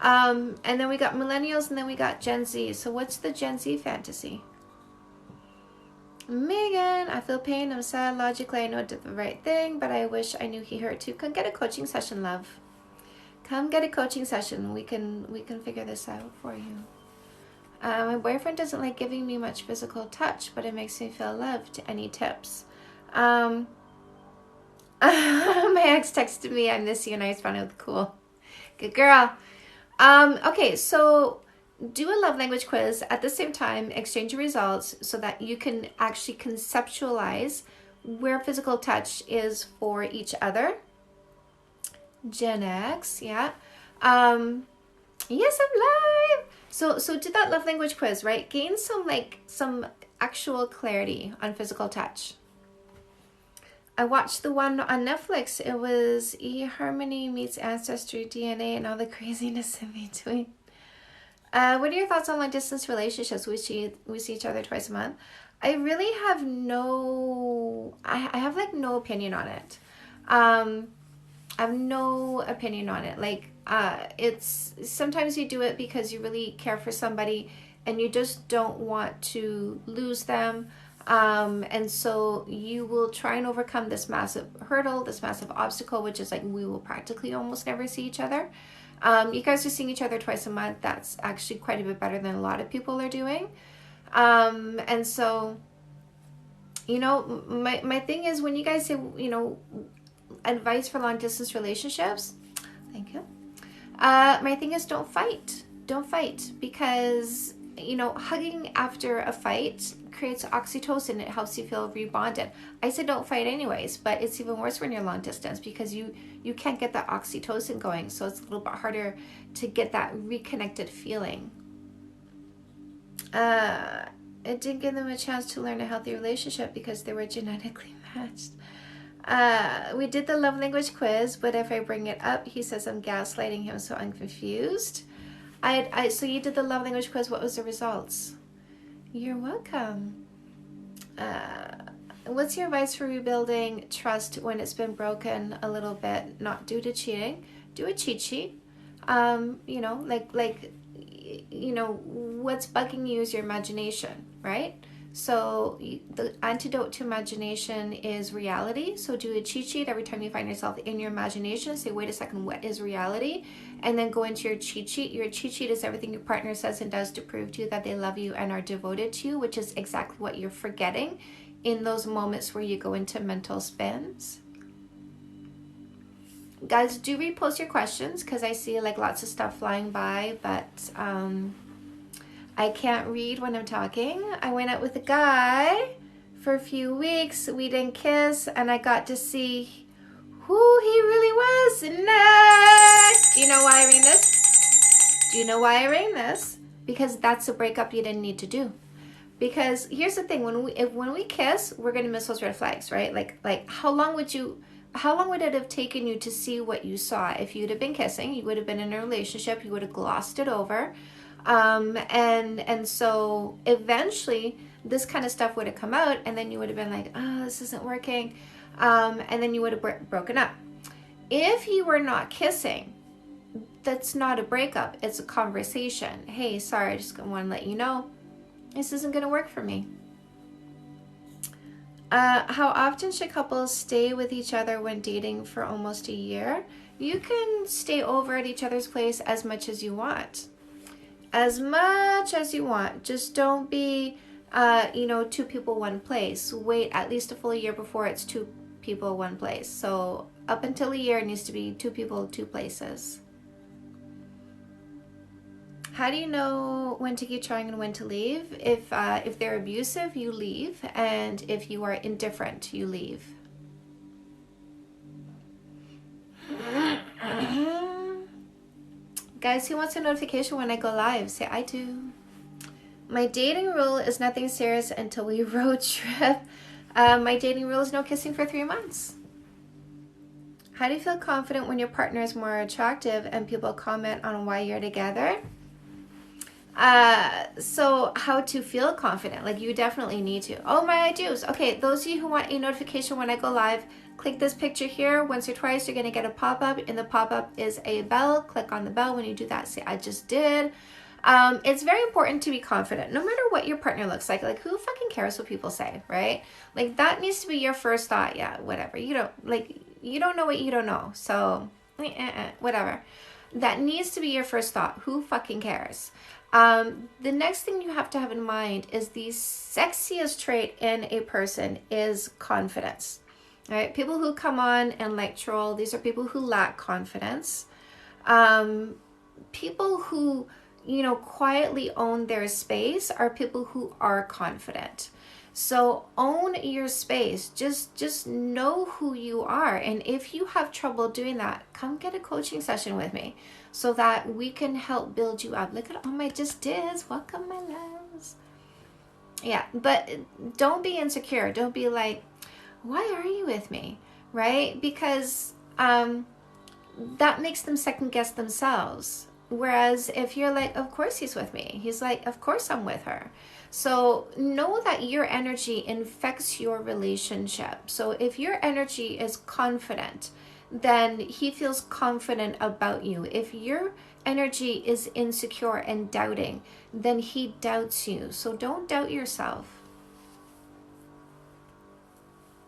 And then we got millennials, and then we got Gen Z. So what's the Gen Z fantasy? Megan, I feel pain. I'm sad. Logically, I know I did the right thing, but I wish I knew he hurt too. Come get a coaching session, love. Come get a coaching session. We can figure this out for you. My boyfriend doesn't like giving me much physical touch, but it makes me feel loved. Any tips? My ex texted me, I miss you, and I responded, cool. Good girl. Okay, so do a love language quiz at the same time, exchange your results so that you can actually conceptualize where physical touch is for each other. Gen X, yeah. Yes, I'm live. So do that love language quiz, right? Gain some actual clarity on physical touch. I watched the one on Netflix. It was eHarmony meets Ancestry DNA and all the craziness in between. What are your thoughts on long distance relationships? We see each other twice a month. I really have I have like no opinion on it. I have no opinion on it. Like, it's sometimes you do it because you really care for somebody and you just don't want to lose them. And so you will try and overcome this massive hurdle, this massive obstacle, which is like we will practically almost never see each other. You guys are seeing each other twice a month. That's actually quite a bit better than a lot of people are doing. And so, you know, my thing is when you guys say, you know, advice for long distance relationships, thank you. My thing is don't fight. Don't fight because, you know, hugging after a fight creates oxytocin. It helps you feel rebonded. I said don't fight anyways, but it's even worse when you're long distance because you can't get that oxytocin going. So it's a little bit harder to get that reconnected feeling. It didn't give them a chance to learn a healthy relationship because they were genetically matched. We did the love language quiz, but if I bring it up, he says I'm gaslighting him, so I'm confused. So you did the love language quiz. What was the results? You're welcome. What's your advice for rebuilding trust when it's been broken a little bit, not due to cheating? Do a cheat sheet. You know, you know, what's bugging you is your imagination, right? So the antidote to imagination is reality. So do a cheat sheet every time you find yourself in your imagination. Say, wait a second, what is reality? And then go into your cheat sheet. Your cheat sheet is everything your partner says and does to prove to you that they love you and are devoted to you, which is exactly what you're forgetting in those moments where you go into mental spins. Guys, do repost your questions because I see like lots of stuff flying by, but I can't read when I'm talking. I went out with a guy for a few weeks. We didn't kiss, and I got to see who he really was. Next! Do you know why I ring this? Do you know why I ring this? Because that's a breakup you didn't need to do. Because here's the thing: when we kiss, we're gonna miss those red flags, right? Like how long would it have taken you to see what you saw? If you'd have been kissing, you would have been in a relationship. You would have glossed it over. And so eventually this kind of stuff would have come out and then you would have been like, oh, this isn't working. And then you would have broken up. If you were not kissing, that's not a breakup. It's a conversation. Hey, sorry, I just want to let you know this isn't going to work for me. How often should couples stay with each other when dating for almost a year? You can stay over at each other's place as much as you want. As much as you want. Just don't be, you know, two people, one place. Wait at least a full year before it's two people, one place. So up until a year, it needs to be two people, two places. How do you know when to keep trying and when to leave? If they're abusive, you leave. And if you are indifferent, you leave. Guys, who wants a notification when I go live? Say I do. My dating rule is nothing serious until we road trip. My dating rule is no kissing for 3 months. How do you feel confident when your partner is more attractive and people comment on why you're together? So how to feel confident? Like you definitely need to. Oh, my I do's. Okay, those of you who want a notification when I go live, click this picture here once or twice. You're going to get a pop-up, and the pop-up is a bell. Click on the bell. When you do that, say, I just did. It's very important to be confident, no matter what your partner looks like. Like, who fucking cares what people say, right? Like, that needs to be your first thought. Yeah, whatever. You don't know what you don't know. So, whatever. That needs to be your first thought. Who fucking cares? The next thing you have to have in mind is the sexiest trait in a person is confidence. All right? People who come on and like troll, these are people who lack confidence. People who, quietly own their space are people who are confident. So own your space. Just know who you are. And if you have trouble doing that, come get a coaching session with me so that we can help build you up. Look at all my just dids. Welcome, my loves. Yeah, but don't be insecure. Don't be like, why are you with me? Right? Because that makes them second guess themselves. Whereas if you're like, of course he's with me. He's like, of course I'm with her. So know that your energy infects your relationship. So if your energy is confident, then he feels confident about you. If your energy is insecure and doubting, then he doubts you. So don't doubt yourself.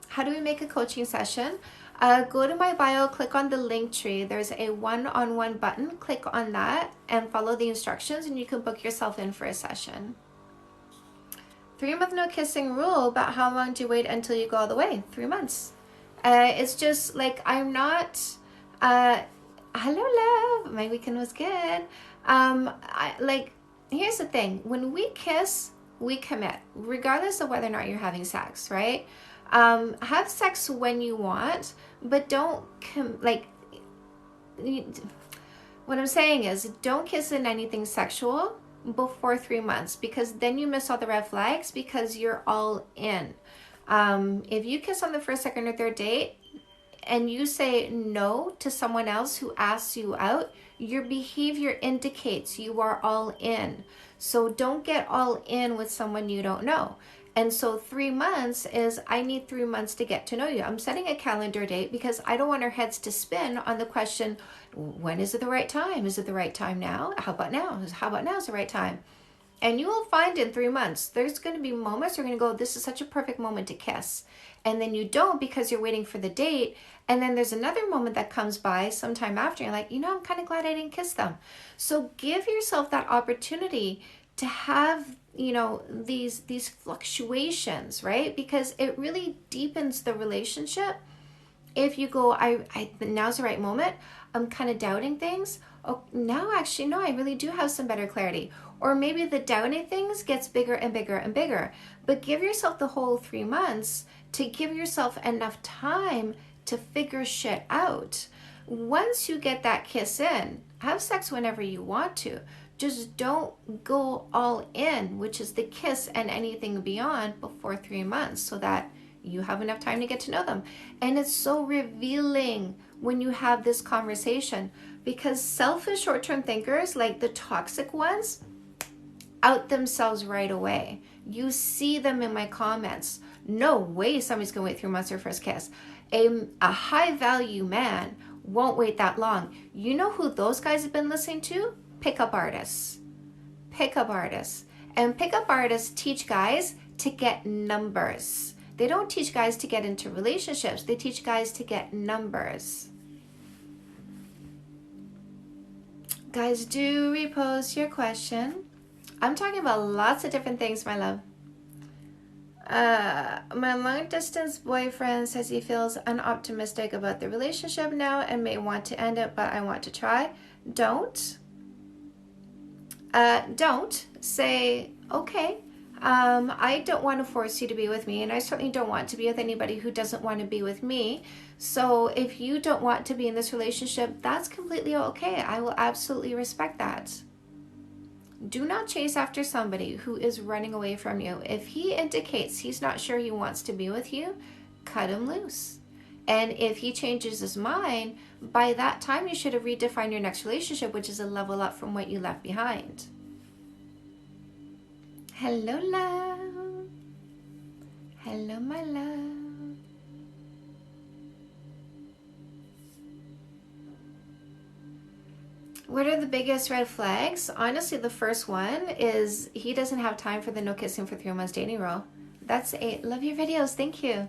How do we make a coaching session? Go to my bio, click on the link tree. There's a one-on-one button. Click on that and follow the instructions, and you can book yourself in for a session. 3-month no kissing rule, but how long do you wait until you go all the way? 3 months. It's just like, I'm not, hello love, my weekend was good. Here's the thing, when we kiss, we commit, regardless of whether or not you're having sex, right? Have sex when you want, but don't, what I'm saying is, don't kiss in anything sexual before 3 months, because then you miss all the red flags because you're all in. If you kiss on the first, second, or third date and you say no to someone else who asks you out, your behavior indicates you are all in. So don't get all in with someone you don't know. And so 3 months is, I need 3 months to get to know you. I'm setting a calendar date because I don't want our heads to spin on the question, when is it the right time? Is it the right time now? How about now? How about now is the right time? And you will find in 3 months, there's going to be moments you're going to go, this is such a perfect moment to kiss. And then you don't because you're waiting for the date. And then there's another moment that comes by sometime after. You're like, I'm kind of glad I didn't kiss them. So give yourself that opportunity to have, these fluctuations, right? Because it really deepens the relationship. If you go, now's the right moment. I'm kind of doubting things. Oh, now actually, no, I really do have some better clarity. Or maybe the doubting things gets bigger and bigger and bigger. But give yourself the whole 3 months to give yourself enough time to figure shit out. Once you get that kiss in, have sex whenever you want to. Just don't go all in, which is the kiss and anything beyond, before 3 months, so that you have enough time to get to know them. And it's so revealing when you have this conversation, because selfish short-term thinkers, like the toxic ones, out themselves right away. You see them in my comments. No way somebody's gonna wait 3 months for first kiss. A high-value man won't wait that long. You know who those guys have been listening to? Pickup artists. Pickup artists. And pickup artists teach guys to get numbers. They don't teach guys to get into relationships. They teach guys to get numbers. Guys, do repost your question. I'm talking about lots of different things, my love. My long distance boyfriend says he feels unoptimistic about the relationship now and may want to end it, but I want to try. Don't say, okay, I don't want to force you to be with me, and I certainly don't want to be with anybody who doesn't want to be with me. So if you don't want to be in this relationship, that's completely okay. I will absolutely respect that. Do not chase after somebody who is running away from you. If he indicates he's not sure he wants to be with you, cut him loose. And if he changes his mind, by that time you should have redefined your next relationship, which is a level up from what you left behind. Hello, love. Hello, my love. What are the biggest red flags? Honestly, the first one is he doesn't have time for the no kissing for 3 months dating rule. That's a love your videos. Thank you.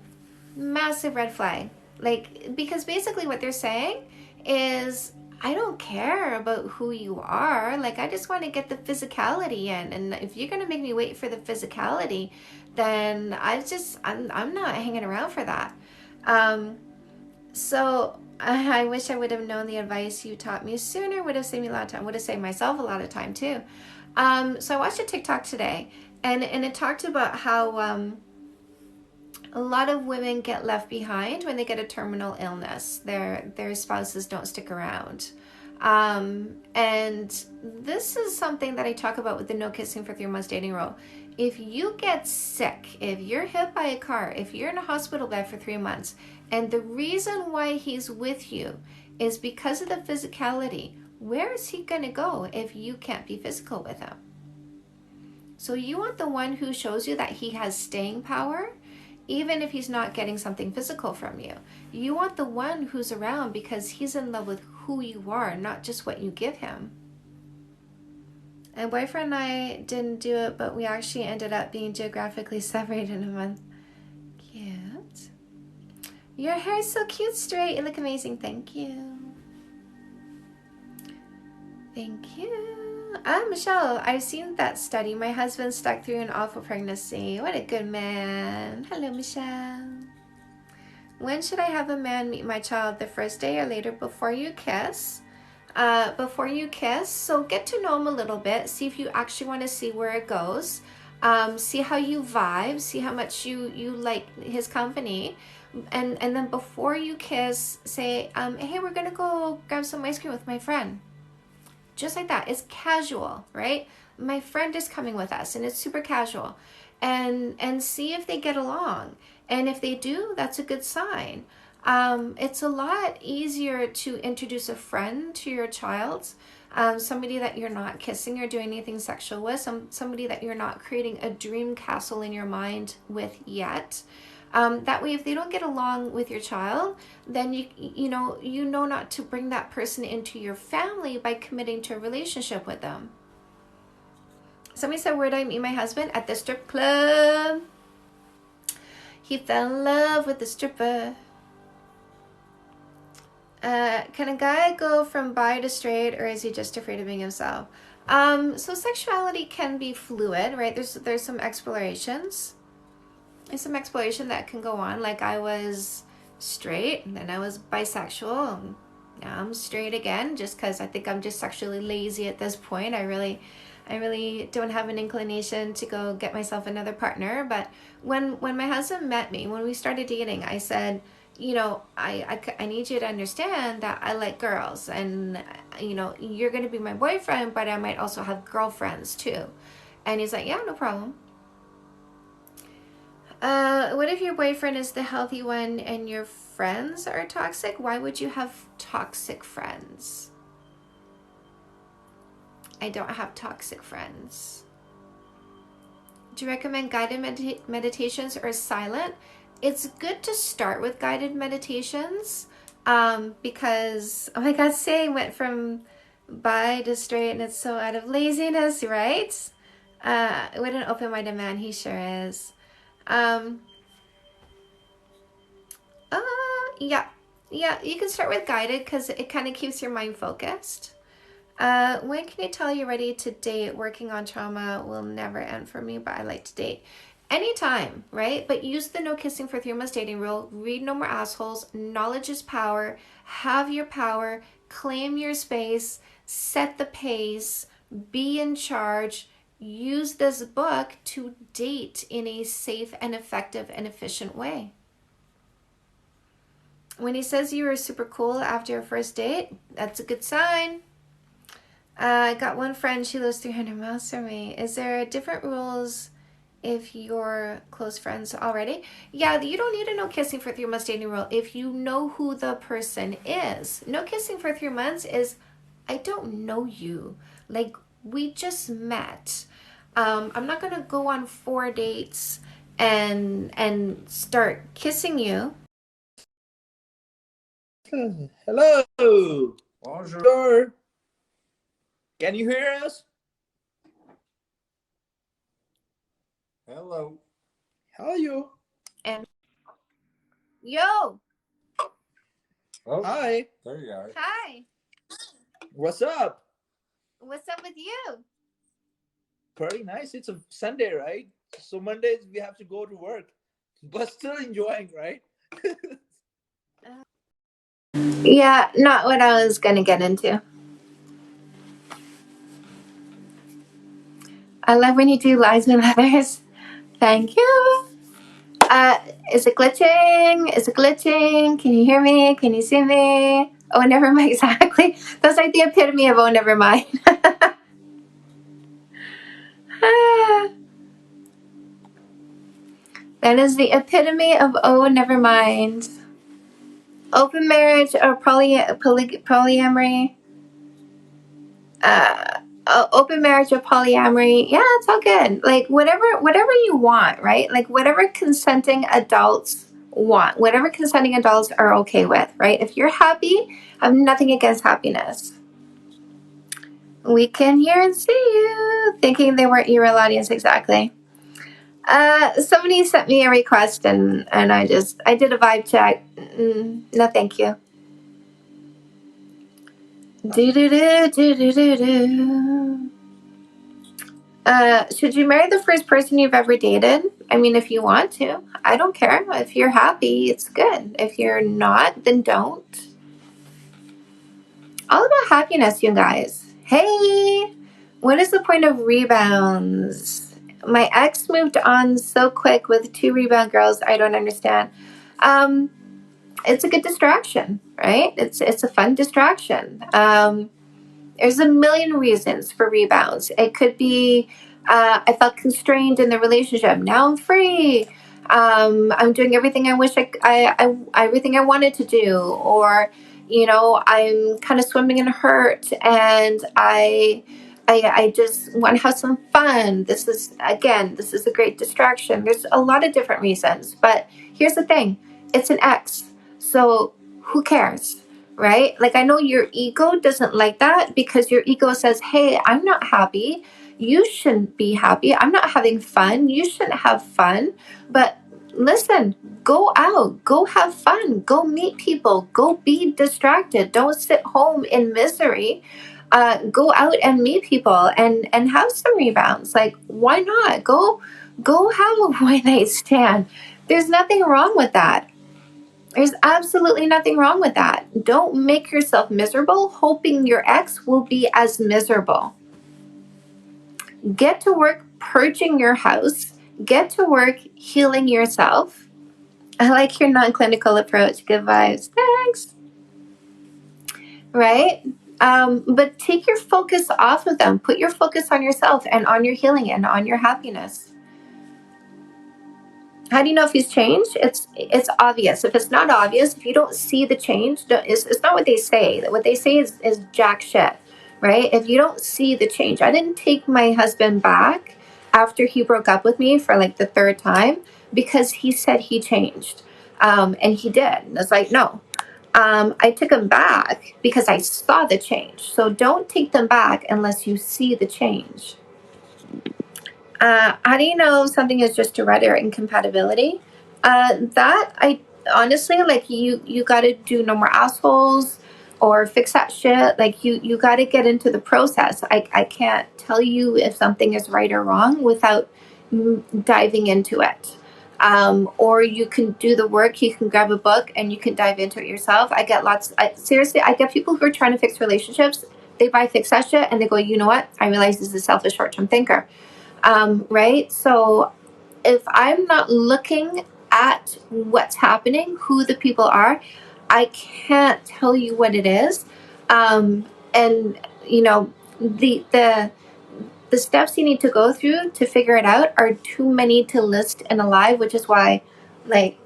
Massive red flag. Like, because basically what they're saying is, I don't care about who you are. Like, I just want to get the physicality in. And if you're going to make me wait for the physicality, then I'm not hanging around for that. So I wish I would have known the advice you taught me sooner. Would have saved me a lot of time. Would have saved myself a lot of time too. So I watched a TikTok today, and it talked about how a lot of women get left behind when they get a terminal illness. Their spouses don't stick around. And this is something that I talk about with the no kissing for 3 months dating rule. If you get sick, if you're hit by a car, if you're in a hospital bed for 3 months, and the reason why he's with you is because of the physicality, where is he going to go if you can't be physical with him? So you want the one who shows you that he has staying power, even if he's not getting something physical from you. You want the one who's around because he's in love with who you are, not just what you give him. My boyfriend and I didn't do it, but we actually ended up being geographically separated in a month. Cute. Your hair is so cute, straight. You look amazing. Thank you. Thank you. Michelle, I've seen that study. My husband stuck through an awful pregnancy. What a good man. Hello, Michelle. When should I have a man meet my child? The first day or later before you kiss? Before you kiss. So get to know him a little bit. See if you actually want to see where it goes. See how you vibe. See how much you like his company. And then before you kiss, say, hey, we're going to go grab some ice cream with my friend. Just like that. It's casual, right? My friend is coming with us, and it's super casual. And see if they get along. And if they do, that's a good sign. It's a lot easier to introduce a friend to your child, somebody that you're not kissing or doing anything sexual with, somebody that you're not creating a dream castle in your mind with yet. That way, if they don't get along with your child, then you know not to bring that person into your family by committing to a relationship with them. Somebody said, where did I meet my husband? At the strip club. He fell in love with the stripper. Can a guy go from bi to straight, or is he just afraid of being himself? So sexuality can be fluid, right? There's some explorations. There's some exploration that can go on. Like, I was straight, and then I was bisexual, and now I'm straight again, just because I think I'm just sexually lazy at this point. I really don't have an inclination to go get myself another partner. But when my husband met me, when we started dating, I said, I need you to understand that I like girls, and you're going to be my boyfriend, but I might also have girlfriends too. And he's like, yeah, no problem. What if your boyfriend is the healthy one and your friends are toxic? Why would you have toxic friends? I don't have toxic friends. Do you recommend guided meditations or silent? It's good to start with guided meditations because, oh my God, Say went from bi to straight, and it's so out of laziness, right? What an open-minded man he sure is. Yeah, you can start with guided because it kind of keeps your mind focused. When can you tell you're ready to date? Working on trauma will never end for me, but I like to date. Anytime, right? But use the no kissing for 3 months dating rule. Read No More Assholes. Knowledge is power. Have your power. Claim your space. Set the pace. Be in charge. Use this book to date in a safe and effective and efficient way. When he says you were super cool after your first date, that's a good sign. I got one friend, she lives 300 miles from me. Is there different rules if you're close friends already? Yeah, you don't need a no kissing for 3 months dating rule if you know who the person is. No kissing for 3 months is, I don't know you. Like, we just met. I'm not going to go on 4 dates and start kissing you. Hello. Bonjour. Can you hear us? Hello. How are you? And yo, Oh, hi. There you are. hi. What's up? What's up with you? Pretty nice. It's a Sunday, right? So Mondays we have to go to work, but still enjoying, right? Yeah, not what I was gonna get into. I love when you do lies with others. Thank you. Is it glitching? Is it glitching? Can you hear me? Can you see me? Oh, never mind. Exactly. That's like the epitome of oh, never mind. That is the epitome of oh, never mind. Open marriage or polyamory. Open marriage or polyamory. Yeah, it's all good. Like whatever you want, right? Like whatever consenting adults want, whatever consenting adults are okay with, right? If you're happy, I have nothing against happiness. We can hear and see you. Thinking they weren't your real audience exactly. Somebody sent me a request and I did a vibe check. No, thank you. Do do do do do do do. Should you marry the first person you've ever dated? I mean, if you want to, I don't care. If you're happy, it's good. If you're not, then don't. All about happiness, you guys. Hey, what is the point of rebounds? My ex moved on so quick with 2 rebound girls. I don't understand. Um, it's a good distraction, right? It's a fun distraction. There's a million reasons for rebounds. It could be I felt constrained in the relationship. Now I'm free. I'm doing everything I wish everything I wanted to do, or I'm kind of swimming in hurt, and I just want to have some fun. This is a great distraction. There's a lot of different reasons, but here's the thing: it's an ex, so who cares? Right? Like, I know your ego doesn't like that because your ego says, hey, I'm not happy. You shouldn't be happy. I'm not having fun. You shouldn't have fun. But listen, go out, go have fun, go meet people, go be distracted. Don't sit home in misery. Go out and meet people and have some rebounds. Like, why not? Go have a one night stand. There's nothing wrong with that. There's absolutely nothing wrong with that. Don't make yourself miserable hoping your ex will be as miserable. Get to work purging your house. Get to work healing yourself. I like your non-clinical approach. Good vibes. Thanks. Right? But take your focus off of them. Put your focus on yourself and on your healing and on your happiness. How do you know if he's changed? It's obvious. If it's not obvious, if you don't see the change, it's not what they say. What they say is jack shit, right? If you don't see the change, I didn't take my husband back after he broke up with me for like the 3rd time because he said he changed, and he did. And it's like no, I took him back because I saw the change. So don't take them back unless you see the change. How do you know something is just a red or incompatibility? That I honestly like you got to do no more assholes or fix that shit. Like you got to get into the process. I can't tell you if something is right or wrong without diving into it. Or you can do the work. You can grab a book and you can dive into it yourself. I get seriously, I get people who are trying to fix relationships. They buy fix that shit and they go, you know what? I realize this is a selfish short-term thinker. Right? So if I'm not looking at what's happening, who the people are, I can't tell you what it is. And the steps you need to go through to figure it out are too many to list in a live, which is why like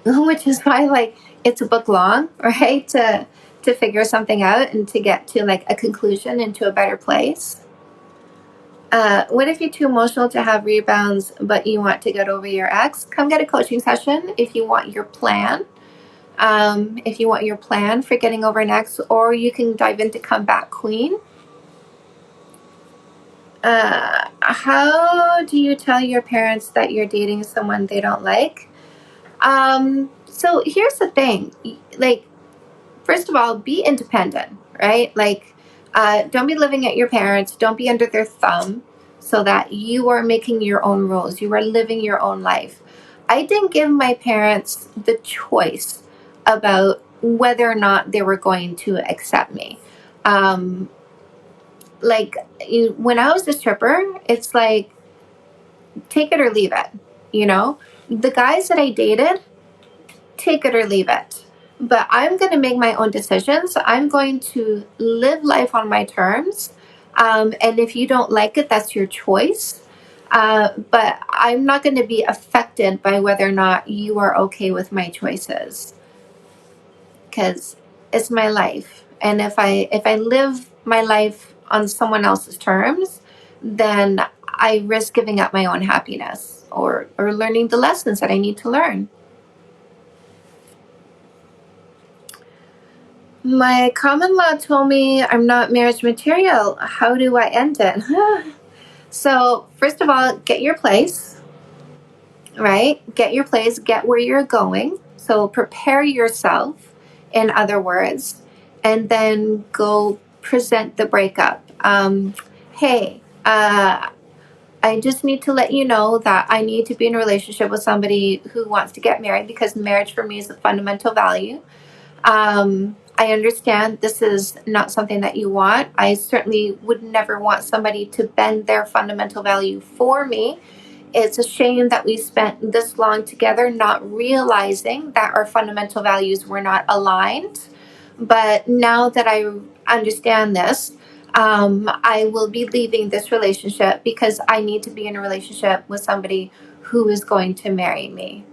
it's a book long, right? To figure something out and to get to like a conclusion and to a better place. What if you're too emotional to have rebounds, but you want to get over your ex? Come get a coaching session if you want your plan. if you want your plan for getting over an ex, or you can dive into Comeback Queen. How do you tell your parents that you're dating someone they don't like? So here's the thing. Like, first of all, be independent, right? Like, don't be living at your parents. Don't be under their thumb, so that you are making your own rules. You are living your own life. I didn't give my parents the choice about whether or not they were going to accept me. Like, when I was a stripper, it's like, take it or leave it. You know, the guys that I dated, take it or leave it. But I'm going to make my own decisions. I'm going to live life on my terms. And if you don't like it, that's your choice. But I'm not going to be affected by whether or not you are okay with my choices, because it's my life. And if I live my life on someone else's terms, then I risk giving up my own happiness, or learning the lessons that I need to learn. My common law told me I'm not marriage material. How do I end it? So, first of all, get your place, right? Get your place, get where you're going. So, prepare yourself, in other words, and then go present the breakup. Hey, I just need to let you know that I need to be in a relationship with somebody who wants to get married, because marriage for me is a fundamental value. I understand this is not something that you want. I certainly would never want somebody to bend their fundamental value for me. It's a shame that we spent this long together not realizing that our fundamental values were not aligned. But now that I understand this, I will be leaving this relationship, because I need to be in a relationship with somebody who is going to marry me.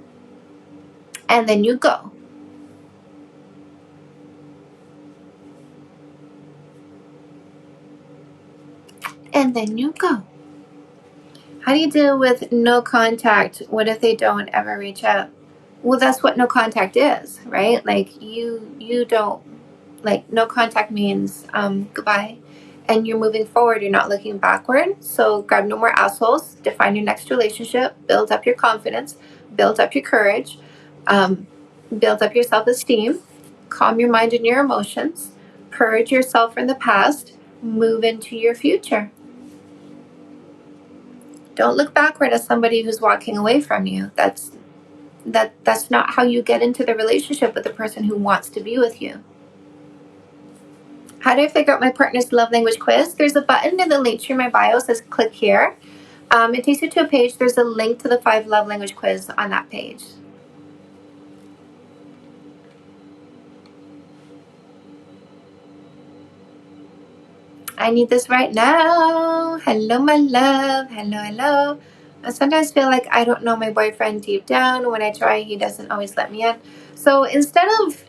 And then you go. And then you go. How do you deal with no contact? What if they don't ever reach out? Well, that's what no contact is, right? Like, you don't, like, no contact means goodbye, and you're moving forward. You're not looking backward. So grab no more assholes. Define your next relationship. Build up your confidence. Build up your courage. Build up your self-esteem. Calm your mind and your emotions. Purge yourself from the past. Move into your future. Don't look backward at somebody who's walking away from you. That's not how you get into the relationship with the person who wants to be with you. How do I figure out my partner's love language quiz? There's a button in the link tree in my bio that says click here. It takes you to a page. There's a link to the 5 love language quiz on that page. I need this right now. Hello, my love. Hello, hello. I sometimes feel like I don't know my boyfriend deep down. When I try, he doesn't always let me in. So instead of,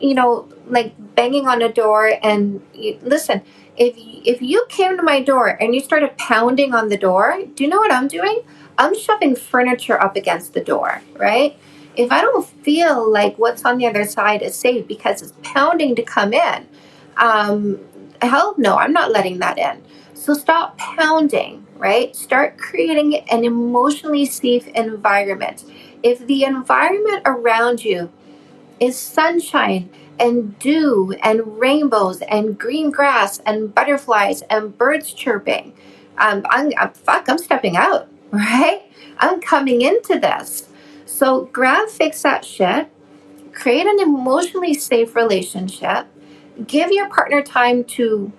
like, banging on a door and listen, if you came to my door and you started pounding on the door, do you know what I'm doing? I'm shoving furniture up against the door, right? If I don't feel like what's on the other side is safe because it's pounding to come in, hell no, I'm not letting that in. So stop pounding, right? Start creating an emotionally safe environment. If the environment around you is sunshine and dew and rainbows and green grass and butterflies and birds chirping, I'm stepping out, right? I'm coming into this. So grab, fix that shit, create an emotionally safe relationship, give your partner time to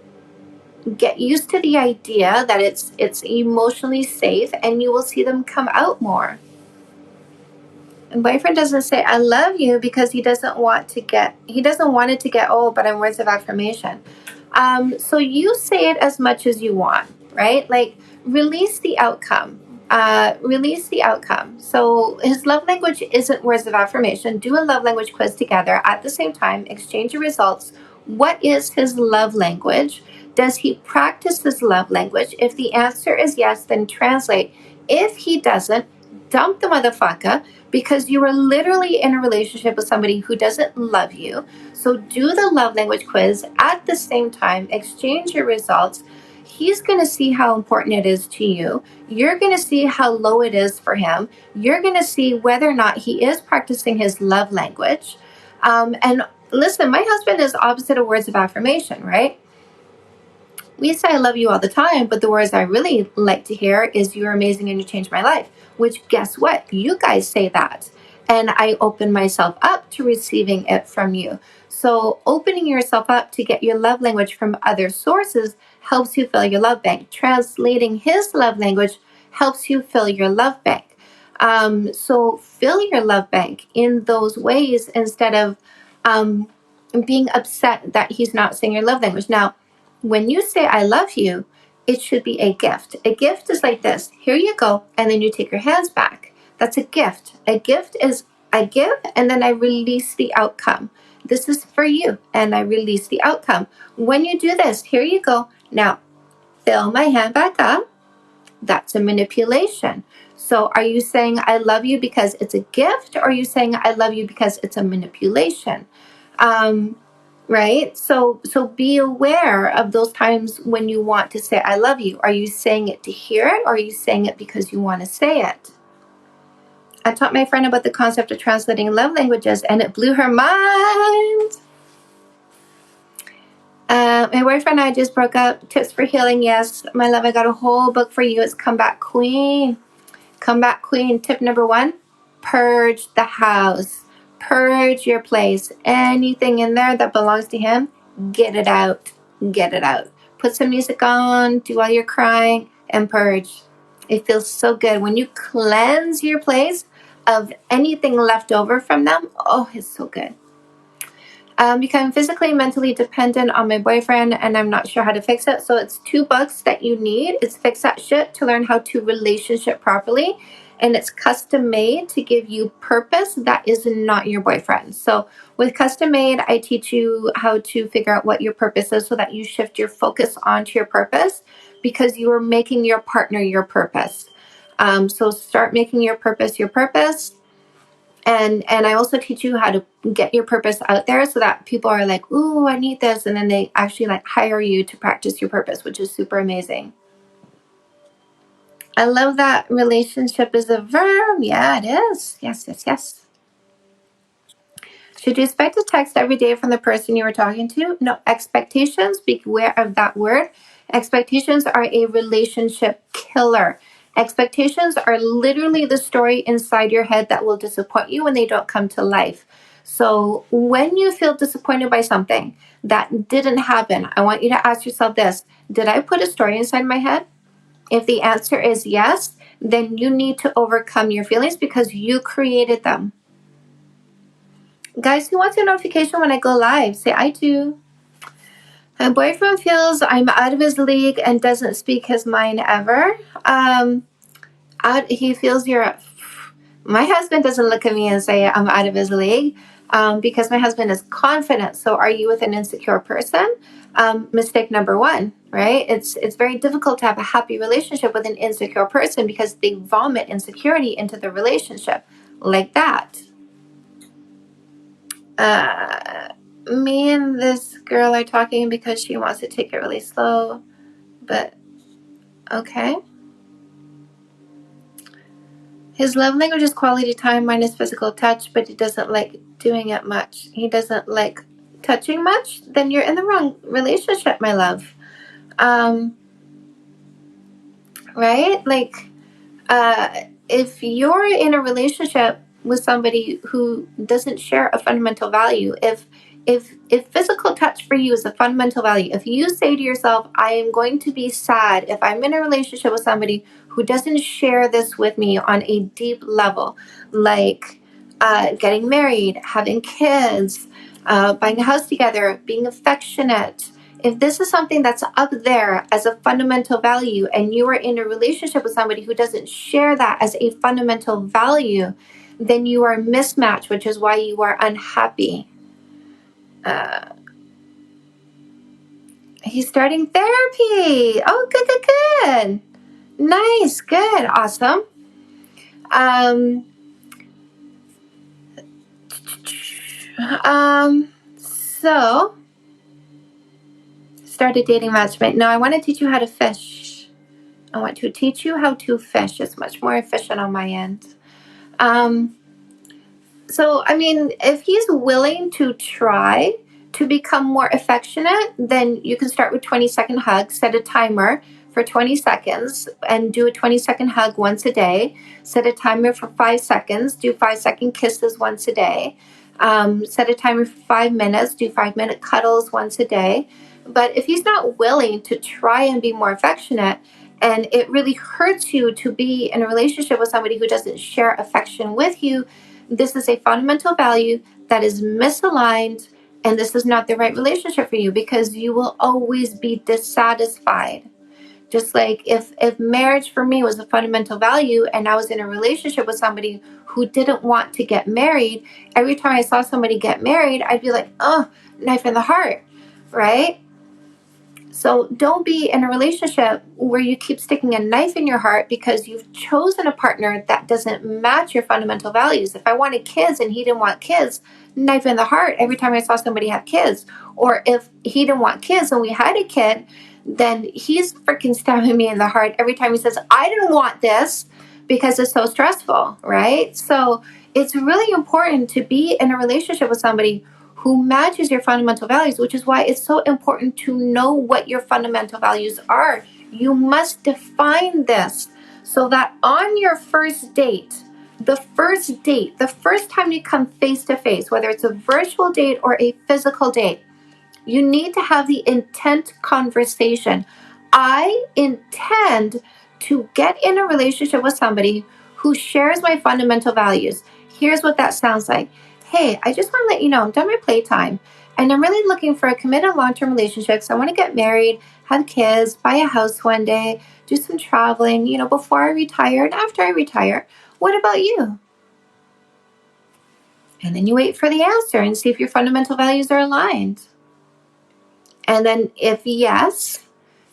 get used to the idea that it's emotionally safe, and you will see them come out more. And boyfriend doesn't say I love you because he doesn't want it to get old, but in words of affirmation. So you say it as much as you want, right? Like, release the outcome. Release the outcome. So his love language isn't words of affirmation. Do a love language quiz together at the same time. Exchange your results. What is his love language? Does he practice his love language? If the answer is yes, then translate. If he doesn't, dump the motherfucker because you were literally in a relationship with somebody who doesn't love you. So do the love language quiz at the same time, exchange your results. He's going to see how important it is to you. You're going to see how low it is for him. You're going to see whether or not he is practicing his love language. And listen, my husband is opposite of words of affirmation, right? We say I love you all the time, but the words I really like to hear is you're amazing and you changed my life, which guess what? You guys say that. And I open myself up to receiving it from you. So opening yourself up to get your love language from other sources helps you fill your love bank. Translating his love language helps you fill your love bank. So fill your love bank in those ways instead of being upset that he's not saying your love language. Now, when you say I love you, it should be a gift. A gift is like this. Here you go. And then you take your hands back. That's a gift. A gift is I give and then I release the outcome. This is for you and I release the outcome. When you do this, here you go. Now, fill my hand back up. That's a manipulation. So are you saying I love you because it's a gift, or are you saying I love you because it's a manipulation? Right? So be aware of those times when you want to say I love you. Are you saying it to hear it, or are you saying it because you want to say it? I taught my friend about the concept of translating love languages, and it blew her mind. My boyfriend and I just broke up. Tips for healing. Yes, my love, I got a whole book for you. It's Come Back Queen. Come Back Queen. Tip number 1, purge the house. Purge your place. Anything in there that belongs to him, get it out. Get it out. Put some music on, do all your crying, and purge. It feels so good. When you cleanse your place of anything left over from them, oh, it's so good. Become physically and mentally dependent on my boyfriend, and I'm not sure how to fix it. So it's 2 books that you need. It's Fix That Shit to learn how to relationship properly, and it's custom made to give you purpose that is not your boyfriend. So with custom made, I teach you how to figure out what your purpose is so that you shift your focus onto your purpose, because you are making your partner your purpose. So start making your purpose your purpose. And I also teach you how to get your purpose out there so that people are like, ooh, I need this. And then they actually like hire you to practice your purpose, which is super amazing. I love that relationship is a verb. Yeah, it is. Yes, yes, yes. Should you expect a text every day from the person you were talking to? No, expectations, beware of that word. Expectations are a relationship killer. Expectations are literally the story inside your head that will disappoint you when they don't come to life. So when you feel disappointed by something that didn't happen, I want you to ask yourself this: did I put a story inside my head? If the answer is yes, then you need to overcome your feelings because you created them. Guys, who wants a notification when I go live? Say I do. My boyfriend feels I'm out of his league and doesn't speak his mind ever. He feels you're. My husband doesn't look at me and say I'm out of his league because my husband is confident. So are you with an insecure person? Mistake number 1, right? It's very difficult to have a happy relationship with an insecure person because they vomit insecurity into the relationship like that. Me and this girl are talking because she wants to take it really slow, but okay. His love language is quality time minus physical touch, but he doesn't like doing it much. He doesn't like touching much. Then you're in the wrong relationship, my love. Right? Like, if you're in a relationship with somebody who doesn't share a fundamental value, if physical touch for you is a fundamental value, if you say to yourself, I am going to be sad if I'm in a relationship with somebody who doesn't share this with me on a deep level, like getting married, having kids, buying a house together, being affectionate, if this is something that's up there as a fundamental value and you are in a relationship with somebody who doesn't share that as a fundamental value, then you are mismatched, which is why you are unhappy. He's starting therapy. Oh, good. Nice, good, awesome. Um, so started dating matchmate. No, I want to teach you how to fish. I want to teach you how to fish. It's much more efficient on my end. So, I mean, if he's willing to try to become more affectionate, then you can start with 20-second hugs, set a timer for 20 seconds and do a 20-second hug once a day. Set a timer for 5 seconds, do 5-second kisses once a day. Set a timer for 5 minutes, do 5-minute cuddles once a day. But if he's not willing to try and be more affectionate, and it really hurts you to be in a relationship with somebody who doesn't share affection with you, this is a fundamental value that is misaligned, and this is not the right relationship for you, because you will always be dissatisfied. Just like if marriage for me was a fundamental value and I was in a relationship with somebody who didn't want to get married, every time I saw somebody get married, I'd be like, oh, knife in the heart, right? So don't be in a relationship where you keep sticking a knife in your heart because you've chosen a partner that doesn't match your fundamental values. If I wanted kids and he didn't want kids, knife in the heart every time I saw somebody have kids. Or if he didn't want kids and we had a kid, then he's freaking stabbing me in the heart every time he says, I didn't want this, because it's so stressful, right? So it's really important to be in a relationship with somebody who matches your fundamental values, which is why it's so important to know what your fundamental values are. You must define this so that on your first date, the first time you come face to face, whether it's a virtual date or a physical date, you need to have the intent conversation. I intend to get in a relationship with somebody who shares my fundamental values. Here's what that sounds like. Hey, I just want to let you know I'm done my playtime and I'm really looking for a committed long-term relationship. So I want to get married, have kids, buy a house one day, do some traveling, before I retire and after I retire. What about you? And then you wait for the answer and see if your fundamental values are aligned. And then if yes,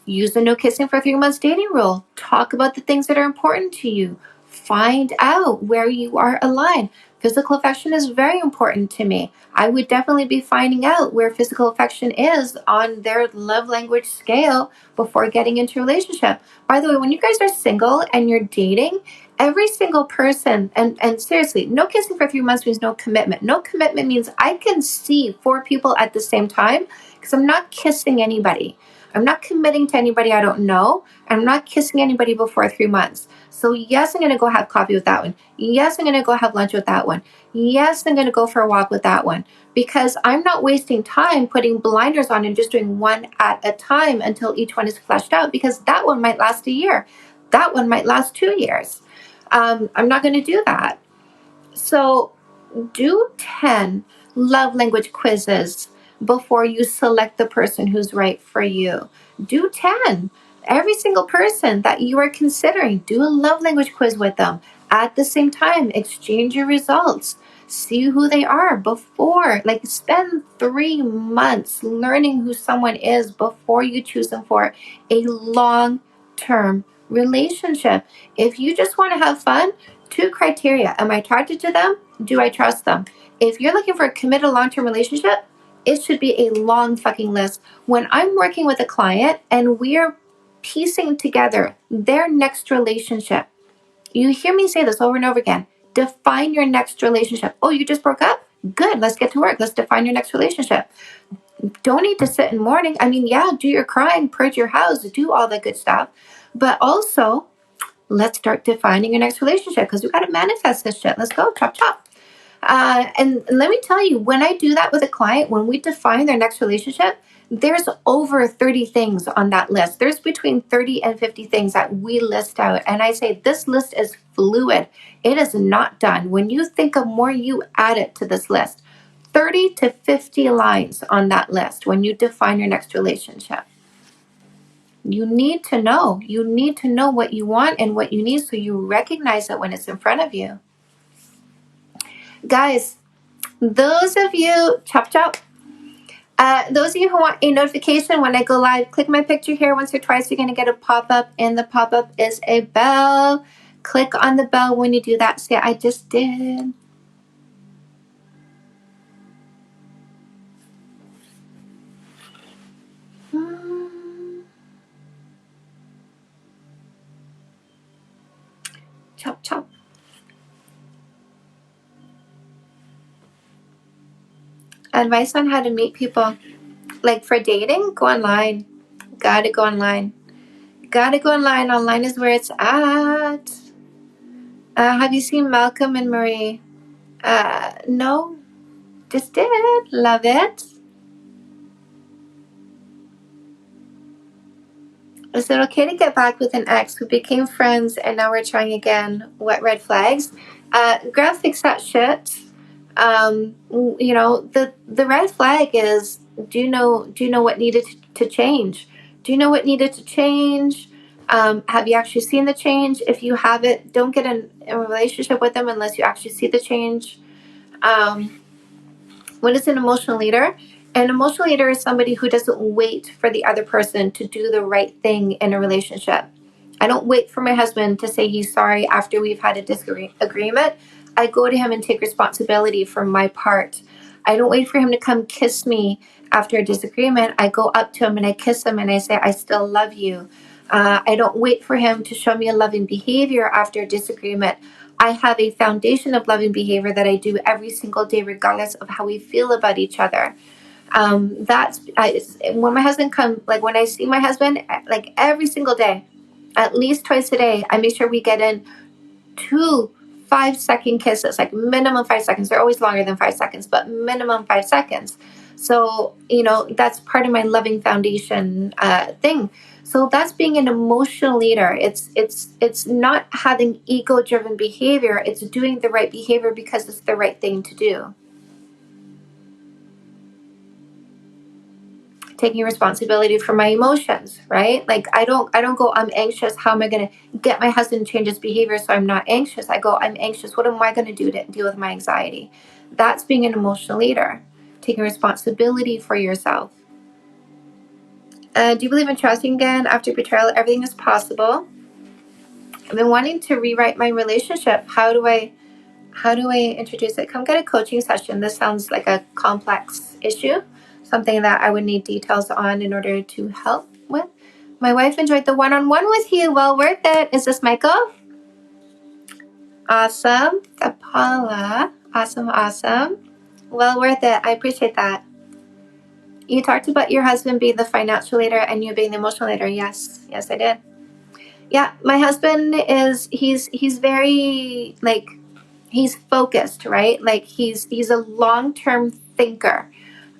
use the no kissing for 3 months dating rule. Talk about the things that are important to you. Find out where you are aligned. Physical affection is very important to me. I would definitely be finding out where physical affection is on their love language scale before getting into a relationship. By the way, when you guys are single and you're dating, every single person, and seriously, no kissing for 3 months means no commitment. No commitment means I can see 4 people at the same time because I'm not kissing anybody. I'm not committing to anybody I don't know. I'm not kissing anybody before 3 months. So yes, I'm going to go have coffee with that one. Yes, I'm going to go have lunch with that one. Yes, I'm going to go for a walk with that one. Because I'm not wasting time putting blinders on and just doing one at a time until each one is fleshed out, because that one might last a year. That one might last 2 years. I'm not going to do that. So do 10 love language quizzes before you select the person who's right for you. Do 10. Every single person that you are considering, do a love language quiz with them. At the same time, exchange your results. See who they are before. Spend 3 months learning who someone is before you choose them for a long-term relationship. If you just want to have fun, 2 criteria. Am I attracted to them? Do I trust them? If you're looking for a committed long-term relationship, it should be a long fucking list. When I'm working with a client and we're piecing together their next relationship, you hear me say this over and over again. Define your next relationship. Oh, you just broke up? Good. Let's get to work. Let's define your next relationship. Don't need to sit in mourning. I mean, yeah, do your crying, purge your house, do all that good stuff. But also, let's start defining your next relationship, because we got to manifest this shit. Let's go. Chop, chop. And let me tell you, when I do that with a client, when we define their next relationship, there's over 30 things on that list. There's between 30 and 50 things that we list out. And I say this list is fluid. It is not done. When you think of more, you add it to this list. 30 to 50 lines on that list when you define your next relationship. You need to know. You need to know what you want and what you need so you recognize it when it's in front of you. Guys, those of you, chop chop, those of you who want a notification when I go live, click my picture here once or twice. You're going to get a pop-up, and the pop-up is a bell. Click on the bell when you do that. Say, I just did. Chop, chop. Advice on how to meet people. Like for dating, go online. Gotta go online. Gotta go online. Online is where it's at. Have you seen Malcolm and Marie? No. Just did. Love it. Is it okay to get back with an ex who became friends and now we're trying again? What red flags? Girl, fix that shit. You know, the red flag is, do you know what needed to change? Do you know what needed to change? Have you actually seen the change? If you haven't, don't get in a relationship with them unless you actually see the change. What is an emotional leader? An emotional leader is somebody who doesn't wait for the other person to do the right thing in a relationship. I don't wait for my husband to say he's sorry after we've had a disagreement. I go to him and take responsibility for my part. I don't wait for him to come kiss me after a disagreement. I go up to him and I kiss him and I say, I still love you. I don't wait for him to show me a loving behavior after a disagreement. I have a foundation of loving behavior that I do every single day, regardless of how we feel about each other. When my husband comes, like when I see my husband, like every single day, at least twice a day, I make sure we get in 2 5-second kisses, like minimum 5 seconds. They're always longer than 5 seconds, but minimum 5 seconds. So, you know, that's part of my loving foundation thing. So that's being an emotional leader. It's not having ego-driven behavior. It's doing the right behavior because it's the right thing to do. Taking responsibility for my emotions, right? Like I don't go, I'm anxious. How am I going to get my husband to change his behavior so I'm not anxious? I go, I'm anxious. What am I going to do to deal with my anxiety? That's being an emotional leader. Taking responsibility for yourself. Do you believe in trusting again after betrayal? Everything is possible. I've been wanting to rewrite my relationship. How do I introduce it? Come get a coaching session. This sounds like a complex issue, something that I would need details on in order to help with. My wife enjoyed the one-on-one with you. Well worth it. Is this Michael? Awesome. Paula. Awesome. Well worth it. I appreciate that. You talked about your husband being the financial leader and you being the emotional leader. Yes, I did. Yeah, my husband he's very like, he's focused, right? Like he's a long-term thinker.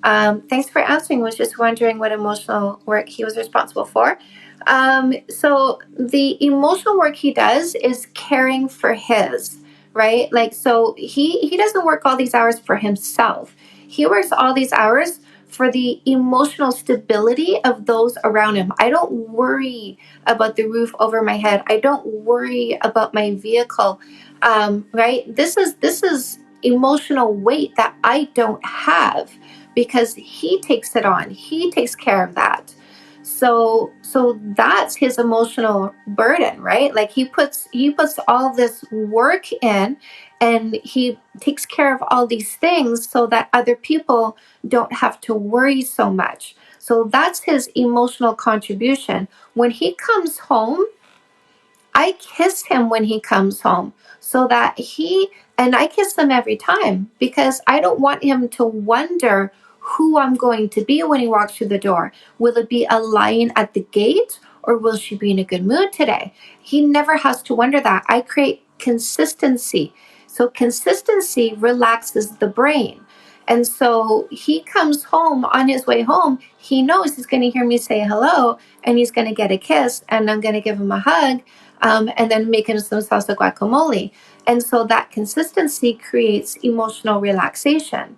Thanks for answering. Was just wondering what emotional work he was responsible for. So the emotional work he does is caring for his, right? Like, so he doesn't work all these hours for himself. He works all these hours for the emotional stability of those around him. I don't worry about the roof over my head. I don't worry about my vehicle. Right? This is emotional weight that I don't have because he takes it on. He takes care of that. So that's his emotional burden, right? Like he puts all this work in and he takes care of all these things so that other people don't have to worry so much. So that's his emotional contribution. When he comes home, I kiss him when he comes home so that and I kiss him every time because I don't want him to wonder who I'm going to be when he walks through the door. Will it be a lion at the gate or will she be in a good mood today? He never has to wonder that. I create consistency. So consistency relaxes the brain. And so he comes home, on his way home, he knows he's going to hear me say hello and he's going to get a kiss and I'm going to give him a hug. And then make him some salsa guacamole. And so that consistency creates emotional relaxation.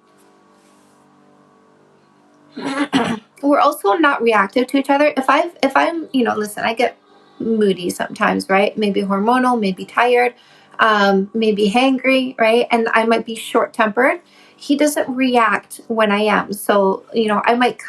We're also not reactive to each other. If I'm, listen, I get moody sometimes, right? Maybe hormonal, maybe tired, maybe hangry, right? And I might be short-tempered. he doesn't react when I am. So, I might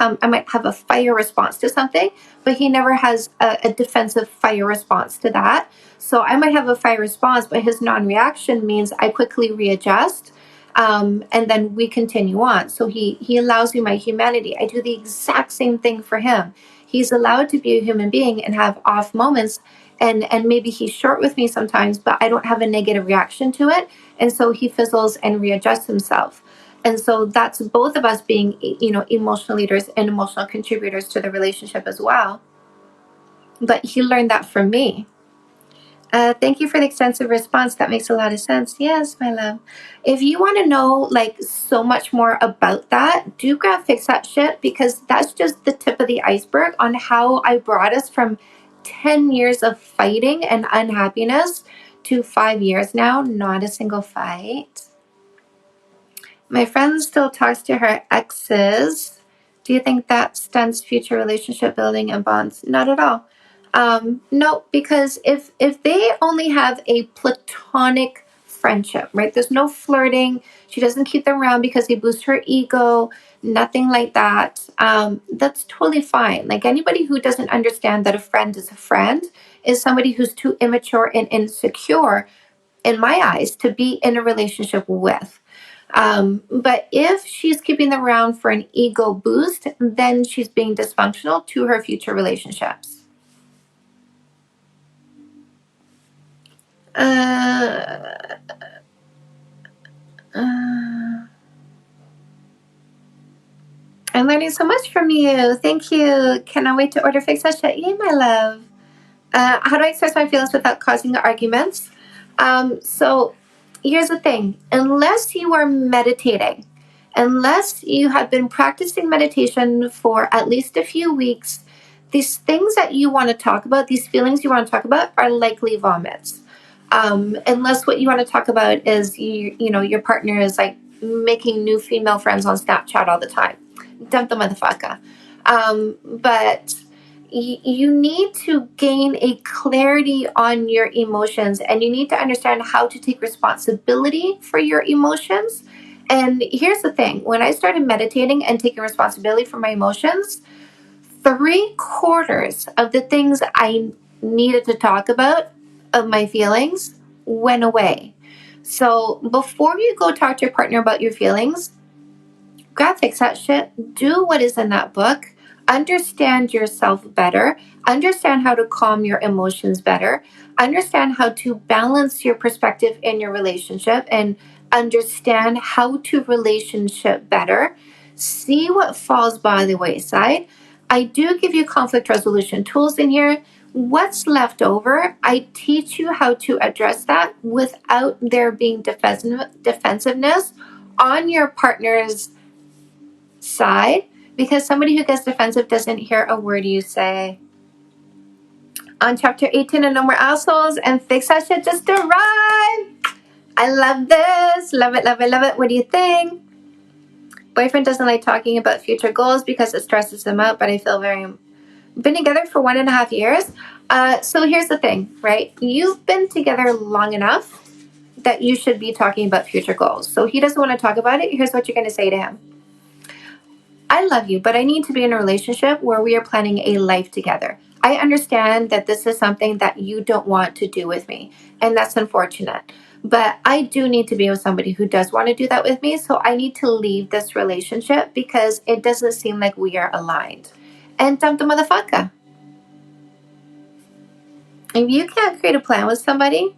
have a fire response to something, but he never has a defensive fire response to that. So I might have a fire response, but his non-reaction means I quickly readjust, and then we continue on. So he allows me my humanity. I do the exact same thing for him. He's allowed to be a human being and have off moments, and maybe he's short with me sometimes, but I don't have a negative reaction to it, and so he fizzles and readjusts himself. And so that's both of us being, emotional leaders and emotional contributors to the relationship as well. But he learned that from me. Thank you for the extensive response. That makes a lot of sense. Yes, my love. If you want to know so much more about that, do grab Fix That Shit, because that's just the tip of the iceberg on how I brought us from 10 years of fighting and unhappiness to 5 years now, not a single fight. My friend still talks to her exes. Do you think that stunts future relationship building and bonds? Not at all. No, because if they only have a platonic friendship, right? There's no flirting. She doesn't keep them around because they boost her ego. Nothing like that. That's totally fine. Like, anybody who doesn't understand that a friend is a friend is somebody who's too immature and insecure, in my eyes, to be in a relationship with. But if she's keeping them around for an ego boost, then she's being dysfunctional to her future relationships. I'm learning so much from you. Thank you. Cannot wait to order Fix That Shit. Yay, my love. How do I express my feelings without causing arguments? So here's the thing. Unless you are meditating, unless you have been practicing meditation for at least a few weeks, these things that you want to talk about, these feelings you want to talk about, are likely vomits. Unless what you want to talk about is your partner is like making new female friends on Snapchat all the time. Dump the motherfucker. But you need to gain a clarity on your emotions, and you need to understand how to take responsibility for your emotions. And here's the thing: when I started meditating and taking responsibility for my emotions, 3/4 of the things I needed to talk about of my feelings went away. So before you go talk to your partner about your feelings, grab Fix That Shit, do what is in that book, understand yourself better, understand how to calm your emotions better, understand how to balance your perspective in your relationship, and understand how to relationship better. See what falls by the wayside. I do give you conflict resolution tools in here. What's left over, I teach you how to address that without there being defensiveness on your partner's side, because somebody who gets defensive doesn't hear a word you say. On chapter 18 of No More Assholes and Fix That Shit just arrived. I love this. Love it, love it, love it. What do you think? Boyfriend doesn't like talking about future goals because it stresses him out, but I feel been together for 1.5 years. So here's the thing, right? You've been together long enough that you should be talking about future goals. So he doesn't want to talk about it. Here's what you're going to say to him. I love you, but I need to be in a relationship where we are planning a life together. I understand that this is something that you don't want to do with me, and that's unfortunate. But I do need to be with somebody who does want to do that with me, so I need to leave this relationship because it doesn't seem like we are aligned. And dump the motherfucker. If you can't create a plan with somebody,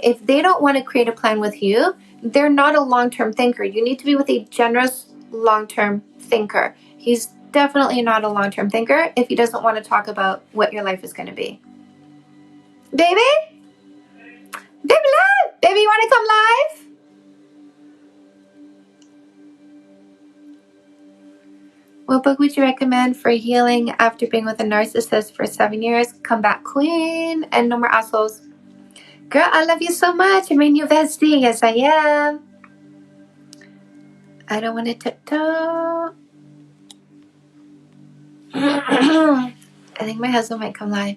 if they don't want to create a plan with you, they're not a long-term thinker. You need to be with a generous long-term thinker. He's definitely not a long-term thinker if he doesn't want to talk about what your life is going to be. Baby? Baby love? Baby, you want to come live? What book would you recommend for healing after being with a narcissist for 7 years? Come Back Queen and No More Assholes. Girl, I love you so much. You're my new bestie. Yes, I am. I don't want to tiptoe. I think my husband might come live.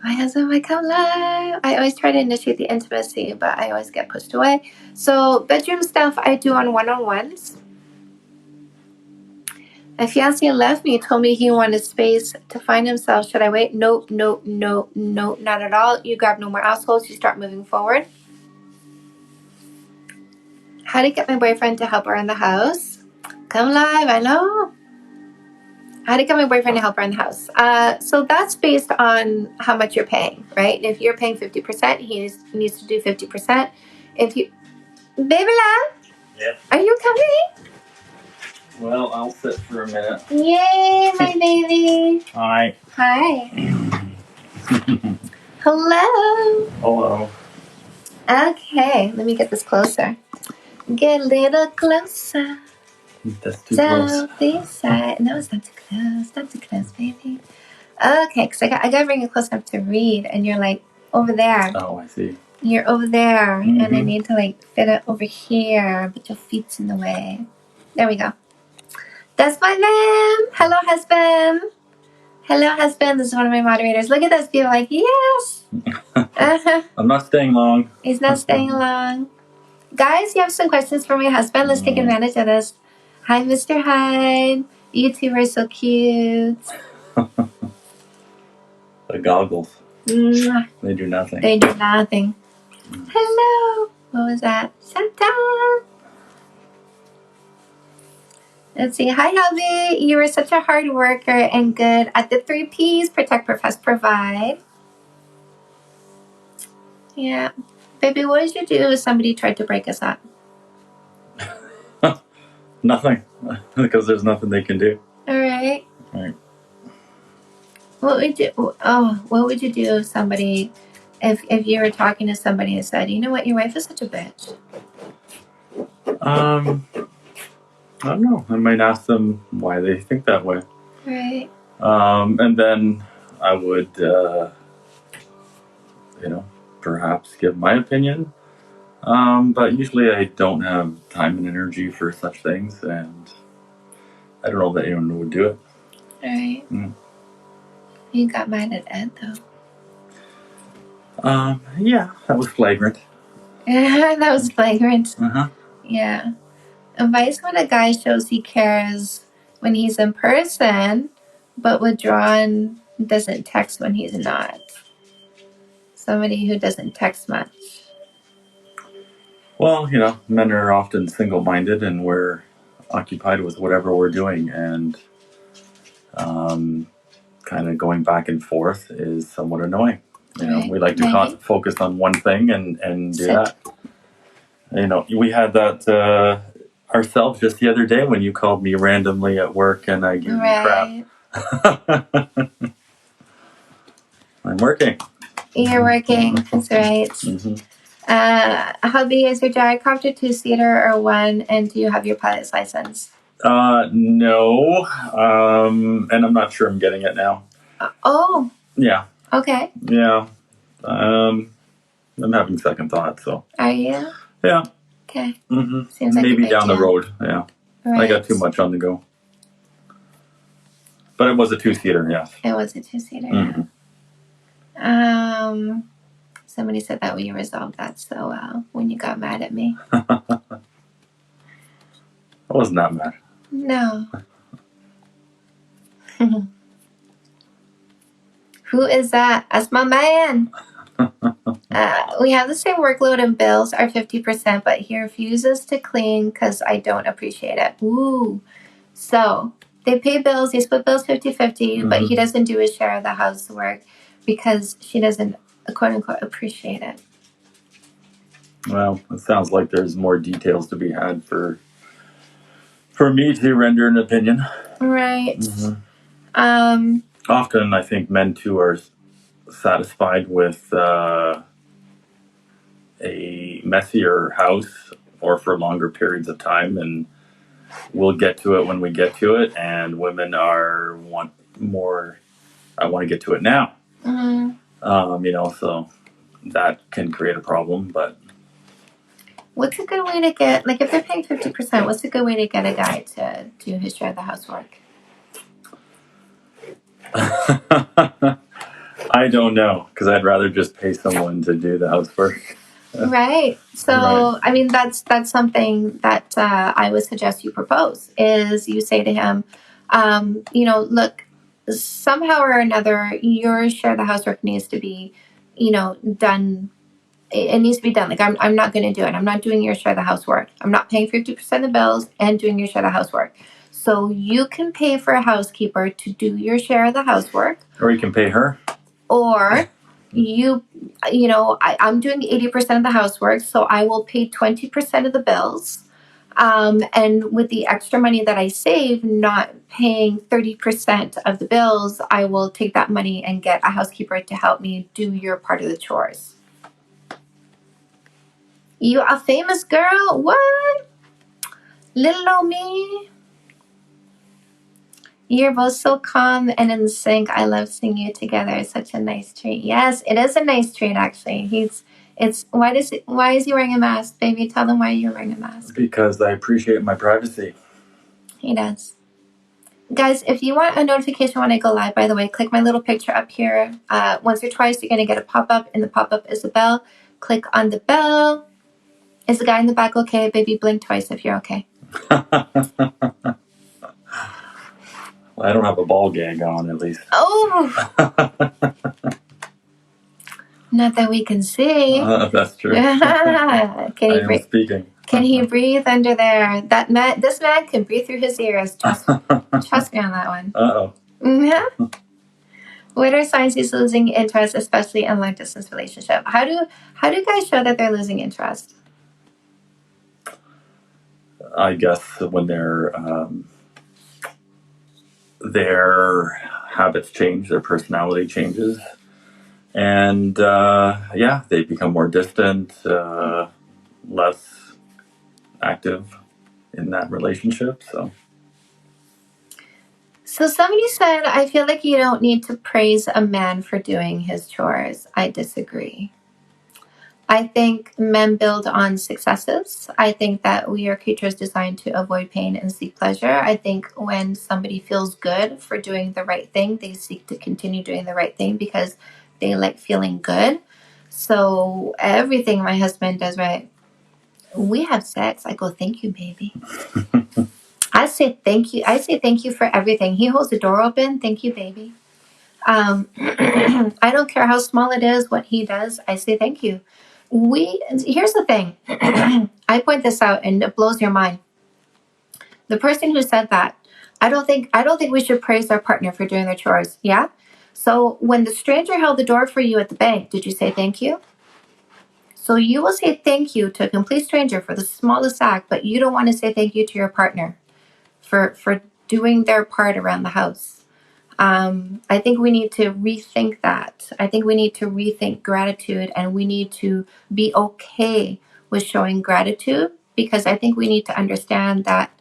My husband might come live. I always try to initiate the intimacy, but I always get pushed away. So bedroom stuff I do on one-on-ones. My fiancé left me, told me he wanted space to find himself. Should I wait? Nope, nope, nope, nope, not at all. You grab no more assholes. You start moving forward. How to get my boyfriend to help around the house. Come live, I know. How to get my boyfriend to help around the house. So that's based on how much you're paying, right? If you're paying 50%, he needs to do 50%. If you, baby love, yeah. Are you coming? Well, I'll sit for a minute. Yay, my baby. Hi. Hi. Hello. Hello. Okay, let me get this closer. Get a little closer. That's too close. This side. No, it's not too close. Not too close, baby. Okay, because I got to bring it close enough to read, and you're like over there. Oh, I see. You're over there, and I need to like fit it over here, but your feet's in the way. There we go. That's my man. Hello, husband. Hello, husband. This is one of my moderators. Look at this. People like, yes. I'm not staying long. He's not staying long. Guys, you have some questions for my husband. Let's take advantage of this. Hi, Mr. Hyde. You two are so cute. The goggles. Mwah. They do nothing. They do nothing. Hello. What was that? Chantal. Let's see. Hi, hubby. You are such a hard worker and good at the 3 P's. Protect, profess, provide. Yeah. Baby, what did you do if somebody tried to break us up? Nothing. Because there's nothing they can do. All right. Right. What would you? Oh, what would you do if somebody, if you were talking to somebody and said, you know what, your wife is such a bitch? I don't know. I might ask them why they think that way. Right. And then I would, perhaps give my opinion. But usually I don't have time and energy for such things, and I don't know that anyone would do it. Right. Mm. You got mad at Ed, though. Yeah, that was flagrant. Yeah, that was flagrant. Uh-huh. Yeah. Advice when a guy shows he cares when he's in person, but withdrawn, doesn't text when he's not. Somebody who doesn't text much. Well, men are often single-minded, and we're occupied with whatever we're doing, and kind of going back and forth is somewhat annoying. We like to focus on one thing and do that. We had that ourselves just the other day when you called me randomly at work and I gave you crap. I'm working. You're working. That's right. Mm-hmm. Hubby, is your gyrocopter 2-seater or 1? And do you have your pilot's license? No. And I'm not sure I'm getting it now. Oh. Yeah. Okay. Yeah. I'm having second thoughts. So. Are you? Yeah. Okay. Mm-hmm. Seems like maybe down the road. Yeah. Right. I got too much on the go. But it was a 2-seater. Yes. It was a 2-seater. Mm-hmm. Somebody said that you resolved that so well when you got mad at me. I wasn't that mad. No. Who is that? That's my man. We have the same workload and bills are 50%, but he refuses to clean because I don't appreciate it. Ooh. So they pay bills, they split bills 50-50, but he doesn't do his share of the housework because she doesn't, quote unquote, appreciate it. Well, it sounds like there's more details to be had for me to render an opinion. Right. Mm-hmm. Often, I think men too are satisfied with a messier house or for longer periods of time, and we'll get to it when we get to it. And women want more. I want to get to it now. Mm-hmm. So that can create a problem, but. What's a good way to get, like, if they're paying 50%, what's a good way to get a guy to do his share of the housework? I don't know, because I'd rather just pay someone to do the housework. Right. So, Right. I mean, that's something that I would suggest you propose. Is you say to him, look, somehow or another, your share of the housework needs to be, done. It needs to be done. Like I'm not going to do it. I'm not doing your share of the housework. I'm not paying 50% of the bills and doing your share of the housework. So you can pay for a housekeeper to do your share of the housework, Or you can pay her. or I'm doing 80% of the housework, so I will pay 20% of the bills. And with the extra money that I save, not paying 30% of the bills, I will take that money and get a housekeeper to help me do your part of the chores. You a famous girl? What? Little old me? You're both so calm and in sync. I love seeing you together. It's such a nice treat. Yes, it is a nice treat, actually. Why is he wearing a mask? Baby, tell them why you're wearing a mask. Because I appreciate my privacy. He does. Guys, if you want a notification when I go live, by the way, click my little picture up here. Once or twice, you're going to get a pop-up, and the pop-up is a bell. Click on the bell. Is the guy in the back okay? Baby, blink twice if you're okay. Well, I don't have a ball gag on, at least. Oh! Not that we can see. That's true. Can he breathe under there? This man can breathe through his ears. Trust me on that one. Uh-oh. Yeah. What are signs he's losing interest, especially in long distance relationship? How do guys show that they're losing interest? I guess when their habits change, their personality changes, and they become more distant, less active in that relationship. So somebody said, I feel like you don't need to praise a man for doing his chores. I disagree. I think men build on successes. I think that we are creatures designed to avoid pain and seek pleasure. I think when somebody feels good for doing the right thing, they seek to continue doing the right thing because they like feeling good. So everything my husband does right, we have sex. I go, thank you, baby. I say thank you. I say thank you for everything. He holds the door open. Thank you, baby. I don't care how small it is, what he does. I say thank you. Here's the thing. I point this out and it blows your mind. The person who said that, I don't think we should praise our partner for doing their chores. Yeah? So when the stranger held the door for you at the bank, did you say thank you? So you will say thank you to a complete stranger for the smallest act, but you don't want to say thank you to your partner for doing their part around the house. I think we need to rethink that. I think we need to rethink gratitude, and we need to be okay with showing gratitude, because I think we need to understand that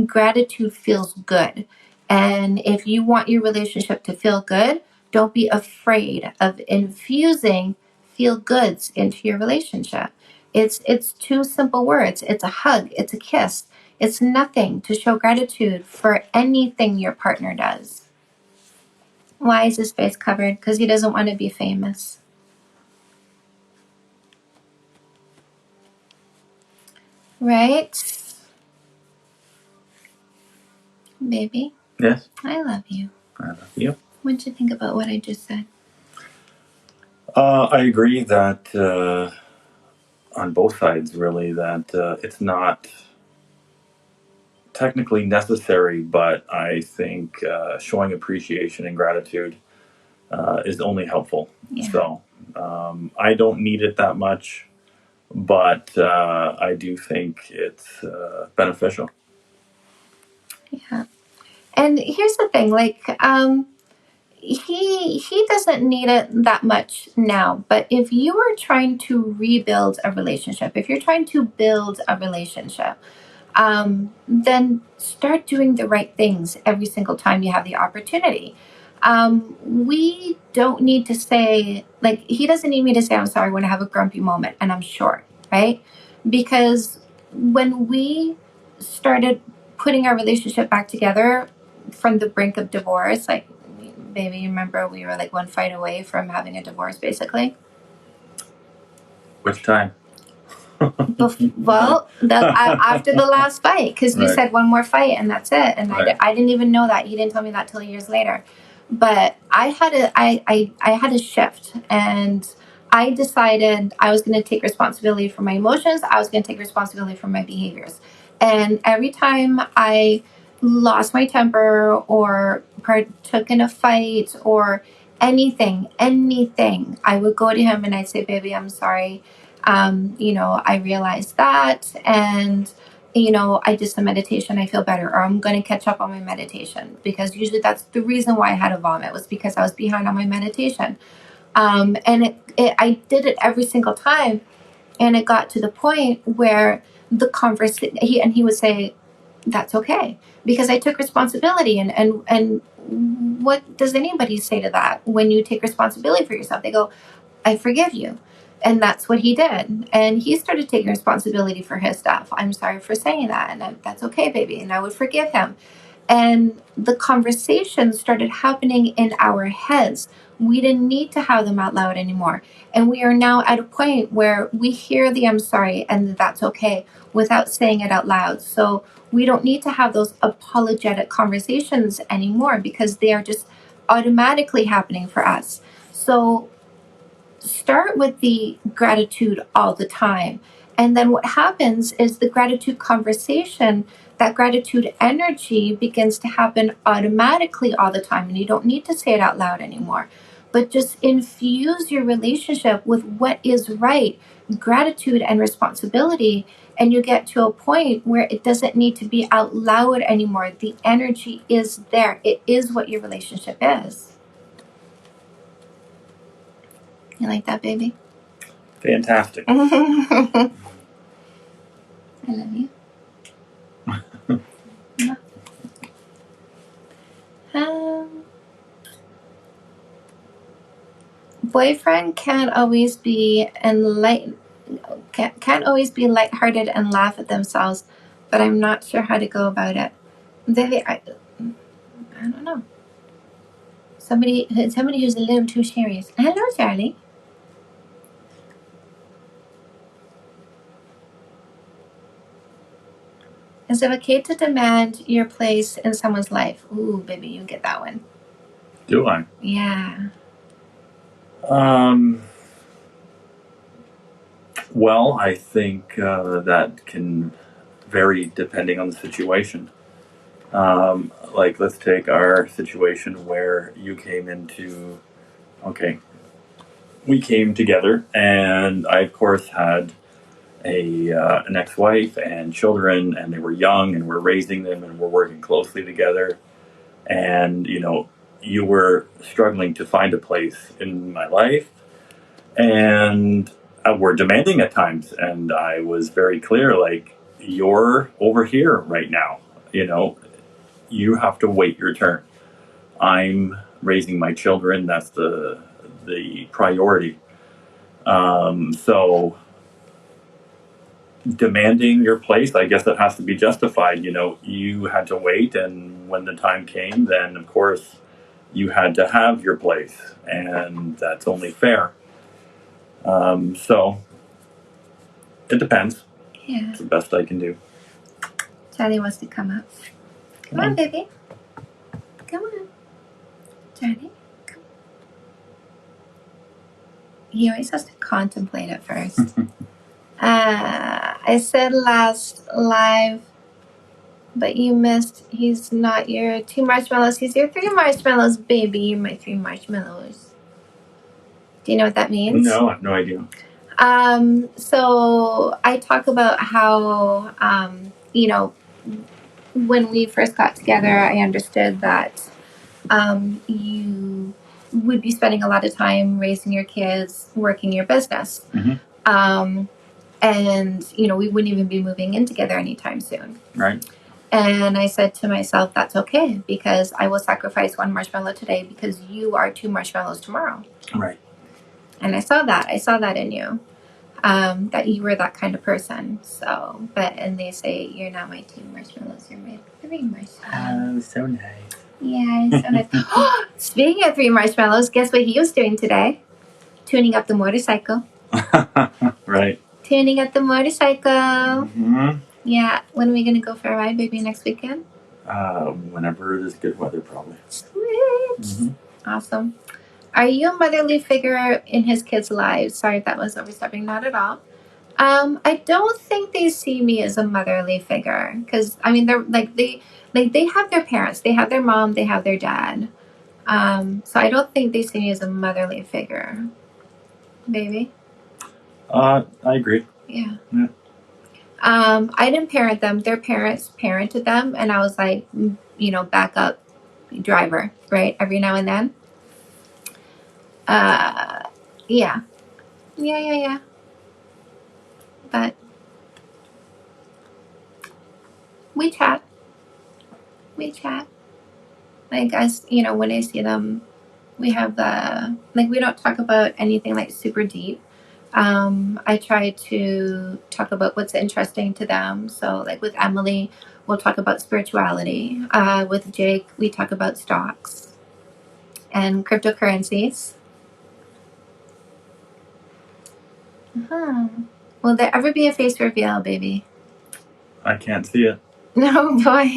gratitude feels good. And if you want your relationship to feel good, don't be afraid of infusing feel goods into your relationship. It's two simple words. It's a hug. It's a kiss. It's nothing to show gratitude for anything your partner does. Why is his face covered? Because he doesn't want to be famous. Right? Baby? Yes? I love you. I love you. What did you think about what I just said? I agree that on both sides, really, that it's not technically necessary, but I think showing appreciation and gratitude is only helpful. Yeah. So I don't need it that much, but I do think it's beneficial. Yeah. And here's the thing, like, he doesn't need it that much now, but if you are trying to rebuild a relationship, if you're trying to build a relationship, then start doing the right things every single time you have the opportunity. We don't need to say, like, he doesn't need me to say, I'm sorry when I have a grumpy moment and I'm short, right? Because when we started putting our relationship back together from the brink of divorce, like, baby, you remember we were like one fight away from having a divorce, basically? Which time? Well, after the last fight, because you said one more fight and that's it, and I didn't even know that. He didn't tell me that till years later. But I had a shift, and I decided I was going to take responsibility for my emotions. I was going to take responsibility for my behaviors. And every time I lost my temper or partook in a fight or anything, I would go to him and I'd say, baby, I'm sorry. I realized that, and I did some meditation, I feel better, or I'm going to catch up on my meditation, because usually that's the reason why I had a vomit, was because I was behind on my meditation. And I did it every single time, and it got to the point where the conversation, he would say, that's okay, because I took responsibility. And what does anybody say to that when you take responsibility for yourself? They go, I forgive you. And that's what he did. And he started taking responsibility for his stuff. I'm sorry for saying that. And that's okay, baby. And I would forgive him. And the conversations started happening in our heads. We didn't need to have them out loud anymore. And we are now at a point where we hear the I'm sorry and that's okay without saying it out loud. So we don't need to have those apologetic conversations anymore, because they are just automatically happening for us. So start with the gratitude all the time. And then what happens is the gratitude conversation, that gratitude energy begins to happen automatically all the time. And you don't need to say it out loud anymore. But just infuse your relationship with what is right, gratitude and responsibility. And you get to a point where it doesn't need to be out loud anymore. The energy is there. It is what your relationship is. You like that, baby? Fantastic. I love you. Boyfriend can't always be lighthearted and laugh at themselves, but I'm not sure how to go about it. I don't know. Somebody who's a little too serious. Hello, Charlie. Is it okay to demand your place in someone's life? Ooh, baby, you get that one. Do I? Yeah. Well, I think that can vary depending on the situation. Like, let's take our situation where you came into, we came together, and I, of course, had an ex-wife and children, and they were young, and we're raising them, and we're working closely together. And, you were struggling to find a place in my life, and were demanding at times. And I was very clear, like, you're over here right now. You have to wait your turn. I'm raising my children. That's the priority. So demanding your place, I guess that has to be justified. You had to wait, and when the time came, then of course you had to have your place, and that's only fair. So it depends. Yeah. It's the best I can do. Charlie wants to come up. Come on, baby. Come on. Charlie, come. He always has to contemplate it first. I said last live, but you missed. He's not your 2 marshmallows. He's your 3 marshmallows, baby. You're my 3 marshmallows. Do you know what that means? No, I have no idea. So I talk about how, when we first got together, I understood that you would be spending a lot of time raising your kids, working your business. Mm-hmm. And, we wouldn't even be moving in together anytime soon. Right. And I said to myself, that's okay, because I will sacrifice 1 marshmallow today because you are 2 marshmallows tomorrow. Right. And I saw that in you, that you were that kind of person. So, and they say, you're not my 2 marshmallows, you're my 3 marshmallows. Oh, so nice. Yeah, it's so nice. Speaking of 3 marshmallows, guess what he was doing today? Tuning up the motorcycle. Right. Tuning up the motorcycle. Mm-hmm. Yeah. When are we going to go for a ride, baby, next weekend? Whenever it is good weather, probably. Sweet. Mm-hmm. Awesome. Are you a motherly figure in his kids' lives? Sorry if that was overstepping. Not at all. I don't think they see me as a motherly figure because I mean they have their parents, they have their mom, they have their dad. So I don't think they see me as a motherly figure, baby. I agree. Yeah. Yeah. I didn't parent them; their parents parented them, and I was like, backup driver, right? Every now and then. Yeah. But we chat. Like as when I see them, we have we don't talk about anything like super deep. I try to talk about what's interesting to them. So like with Emily, we'll talk about spirituality. With Jake, we talk about stocks and cryptocurrencies. Will there ever be a face reveal, baby? I can't see it. No, boy.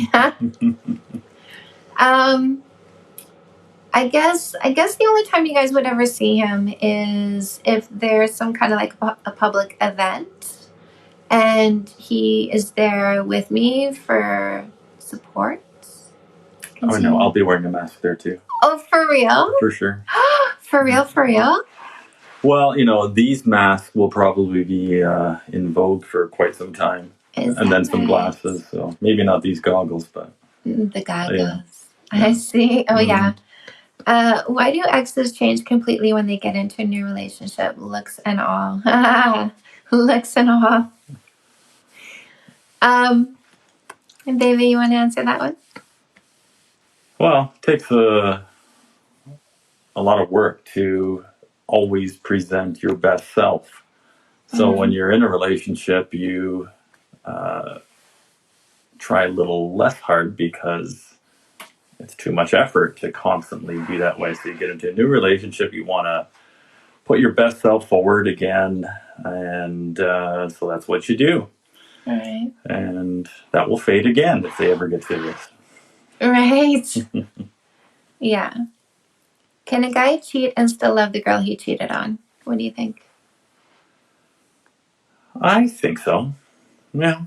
I guess the only time you guys would ever see him is if there's some kind of like a public event and he is there with me for support. Oh no, I'll be wearing a mask there too. Oh, for real? For sure. For real? Well, these masks will probably be in vogue for quite some time. And then some glasses, so maybe not these goggles, but... The goggles. Yeah. I see. Oh, yeah. Why do exes change completely when they get into a new relationship? Looks and all. Looks and all. And baby, you want to answer that one? Well, it takes a lot of work to always present your best self. So when you're in a relationship, you try a little less hard because it's too much effort to constantly be that way. So you get into a new relationship, you want to put your best self forward again, and so that's what you do. Right. And that will fade again if they ever get serious. Right. Yeah. Can a guy cheat and still love the girl he cheated on? What do you think? I think so. Yeah.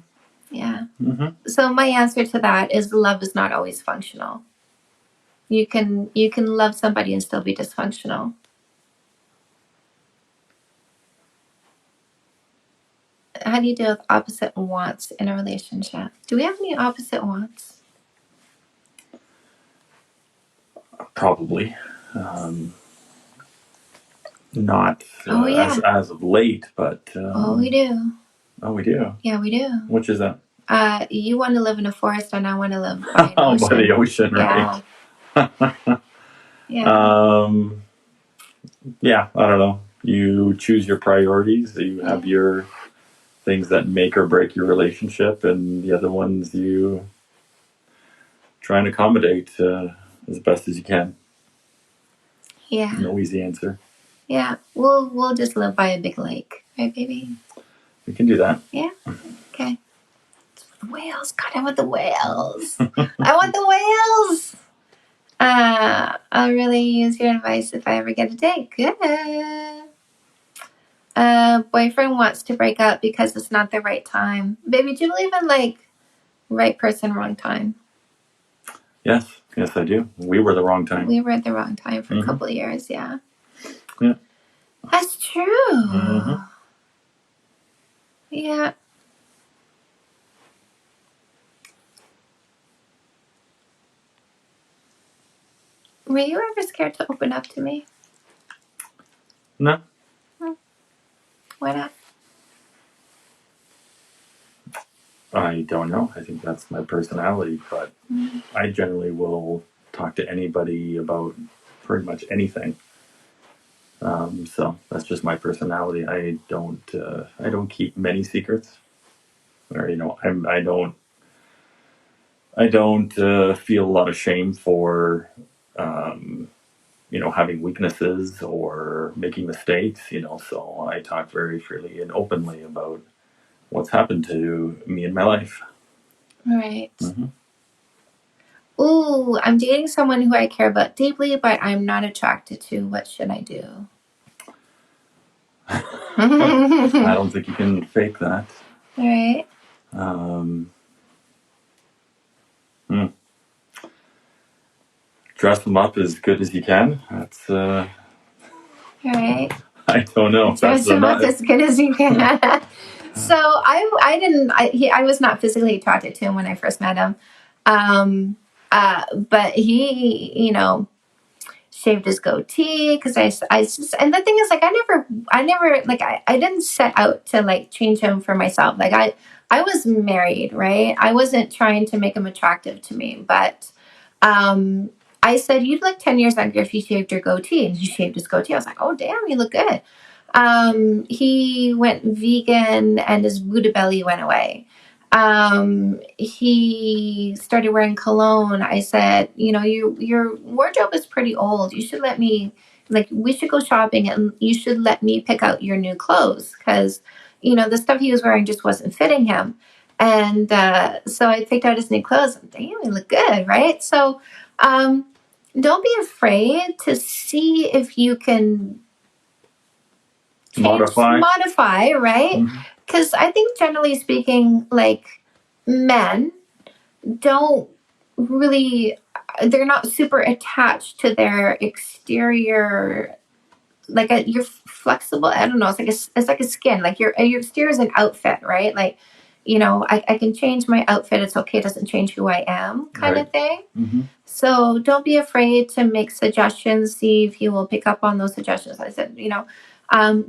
Yeah. Mm-hmm. So my answer to that is love is not always functional. You can love somebody and still be dysfunctional. How do you deal with opposite wants in a relationship? Do we have any opposite wants? Probably. Not as of late, but... oh, we do. Oh, we do? Yeah, we do. Which is that? You want to live in a forest and I want to live by an ocean. By the ocean, right? Yeah. Yeah, I don't know. You choose your priorities. You have your things that make or break your relationship, and the other ones you try and accommodate as best as you can. Yeah. No easy answer. Yeah, we'll just live by a big lake, right, baby? We can do that. Yeah. Okay. Whales. God, I want the whales. I want the whales. I'll really use your advice if I ever get a date. Good. Boyfriend wants to break up because it's not the right time. Baby, do you believe in like right person, wrong time? Yes, I do. We were the wrong time. We were at the wrong time for a couple of years, yeah. Yeah. That's true. Mm-hmm. Yeah. Were you ever scared to open up to me? No. Why not? I don't know. I think that's my personality, but I generally will talk to anybody about pretty much anything. So that's just my personality. I don't keep many secrets, or I don't I don't feel a lot of shame for, having weaknesses or making mistakes, so I talk very freely and openly about what's happened to me in my life. Right. Ooh, I'm dating someone who I care about deeply, but I'm not attracted to. What should I do? I don't think you can fake that. Right. Dress them up as good as you can. That's Right. I don't know. Dress them up as good as you can. So I was not physically attracted to him when I first met him. But he, shaved his goatee because I just, and the thing is, like, I never, like, I didn't set out to, like, change him for myself. Like, I was married, right? I wasn't trying to make him attractive to me, but, I said, you'd look 10 years younger if you shaved your goatee. And he shaved his goatee. I was like, oh, damn, you look good. He went vegan and his Buddha belly went away. He started wearing cologne. I said, your wardrobe is pretty old. You should let me, like, we should go shopping and you should let me pick out your new clothes. Cause, the stuff he was wearing just wasn't fitting him. And, so I picked out his new clothes and damn, he looked good. Right. So, don't be afraid to see if you can modify, right? Because I think generally speaking, like, men don't really, they're not super attached to their exterior. Like, you're flexible. I don't know. It's like a skin. Like, your exterior is an outfit, right? Like, I can change my outfit. It's okay. It doesn't change who I am, kind of thing. So don't be afraid to make suggestions. See if he will pick up on those suggestions. I said, do you ever have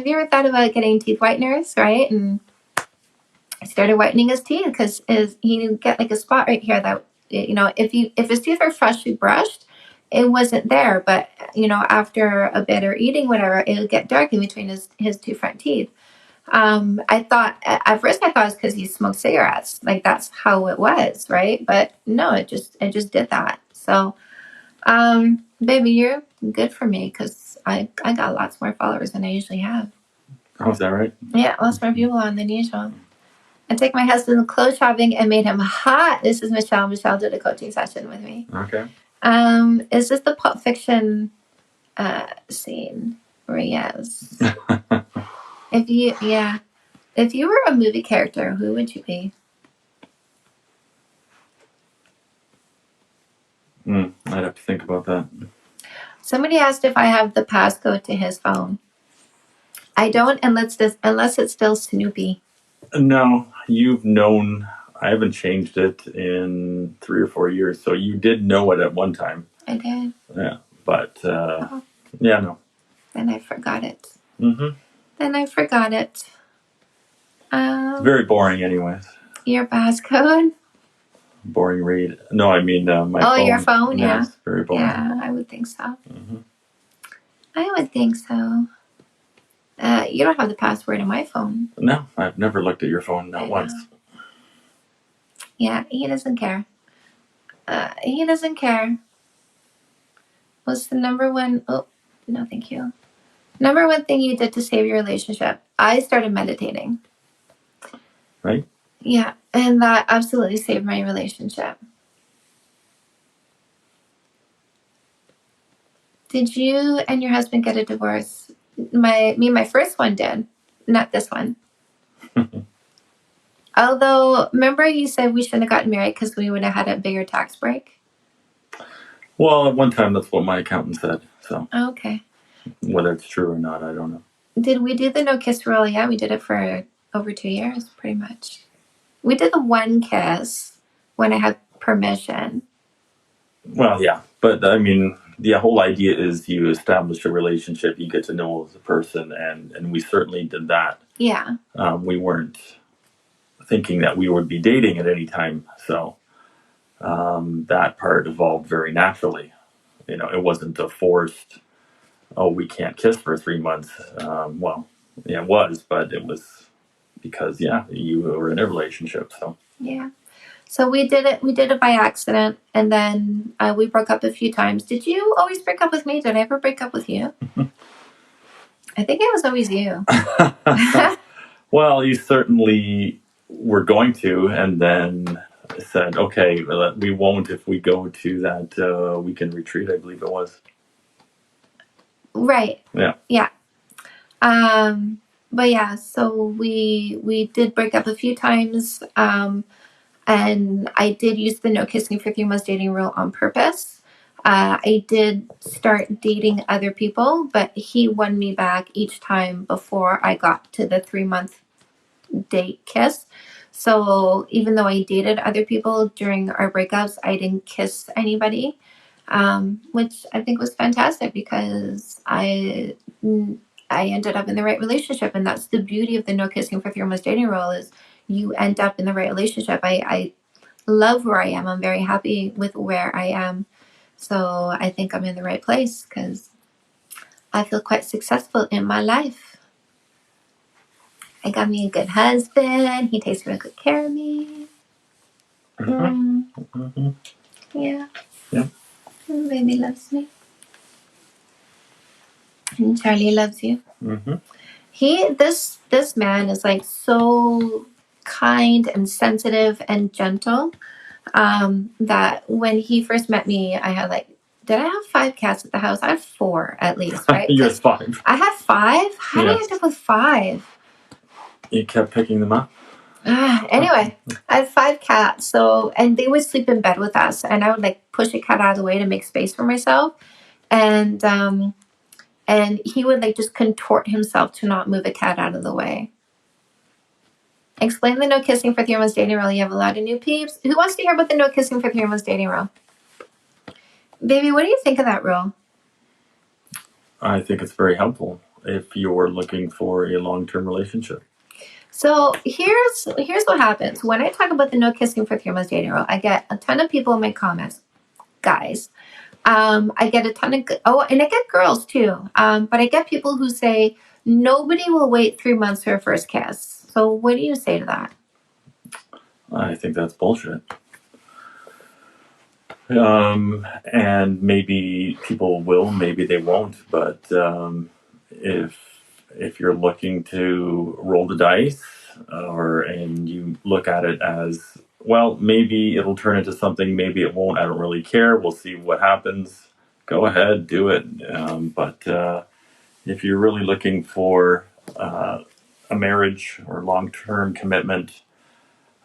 you ever thought about getting teeth whiteners, right? And I started whitening his teeth because he would get, like, a spot right here that, if his teeth were freshly brushed, it wasn't there. But, after a bit or eating whatever, it would get dark in between his two front teeth. At first I thought it was because he smoked cigarettes. Like, that's how it was, right? But no, it just did that. So, baby, you're good for me because I got lots more followers than I usually have. Oh, is that right? Yeah, lots more people on than usual. I took my husband clothes shopping and made him hot. This is Michelle. Michelle did a coaching session with me. Okay. Is this the Pulp Fiction scene where yes? If you were a movie character, who would you be? I'd have to think about that. Somebody asked if I have the passcode to his phone. I don't, unless it's still Snoopy. No, you've known. I haven't changed it in 3 or 4 years, so you did know it at one time. I did. Yeah, but yeah, no. Then I forgot it. Then I forgot it. It's very boring, anyways. Your passcode? Boring read. No, I mean my phone. Oh, your phone? Yeah. It's very boring. Yeah, I would think so. I would think so. You don't have the password in my phone. No, I've never looked at your phone, not once. Yeah, he doesn't care. He doesn't care. What's the number one? Oh, no, thank you. Number one thing you did to save your relationship? I started meditating. Right? Yeah, and that absolutely saved my relationship. Did you and your husband get a divorce? My first one did, not this one. Although, remember you said we shouldn't have gotten married because we would have had a bigger tax break? Well, at one time, that's what my accountant said. So. Okay. Whether it's true or not, I don't know. Did we do the no kiss rule? Yeah, we did it for over 2 years, pretty much. We did the one kiss when I had permission. Well, yeah. But, I mean, the whole idea is you establish a relationship, you get to know the person, and we certainly did that. Yeah. We weren't thinking that we would be dating at any time, so that part evolved very naturally. It wasn't a forced, we can't kiss for 3 months. Well, yeah, it was, but it was because, you were in a relationship, so. Yeah. So we did it by accident, and then we broke up a few times. Did you always break up with me? Did I ever break up with you? I think it was always you. Well, you certainly were going to, and then said, okay, we won't if we go to that weekend retreat, I believe it was. Right. Yeah. Yeah. But yeah, so we did break up a few times. And I did use the no kissing for 3 months dating rule on purpose. I did start dating other people, but he won me back each time before I got to the 3-month date kiss. So even though I dated other people during our breakups, I didn't kiss anybody, which I think was fantastic because I ended up in the right relationship. And that's the beauty of the no kissing for 3 months dating rule is you end up in the right relationship. I love where I am. I'm very happy with where I am. So I think I'm in the right place because I feel quite successful in my life. I got me a good husband. He takes real good care of me. Yeah. Yeah. Baby loves me. And Charlie loves you. This man is like so kind and sensitive and gentle. That when he first met me, I had like, did I have 5 cats at the house? I had 4 at least, right? You had 5. I had 5? How did I end up with 5? You kept picking them up? Anyway, I had 5 cats. So, and they would sleep in bed with us, and I would like push a cat out of the way to make space for myself. And he would like just contort himself to not move a cat out of the way. Explain the no kissing for 3 months dating rule. You have a lot of new peeps. Who wants to hear about the no kissing for 3 months dating rule? Baby, what do you think of that rule? I think it's very helpful if you're looking for a long-term relationship. So here's what happens. When I talk about the no kissing for 3 months dating rule, I get a ton of people in my comments, guys. I get a ton of, and I get girls too. But I get people who say, nobody will wait 3 months for a first kiss. So what do you say to that? I think that's bullshit. And maybe people will, maybe they won't. But if you're looking to roll the dice, and you look at it as, well, maybe it'll turn into something, maybe it won't. I don't really care. We'll see what happens. Go ahead, do it. But if you're really looking for a marriage or long-term commitment,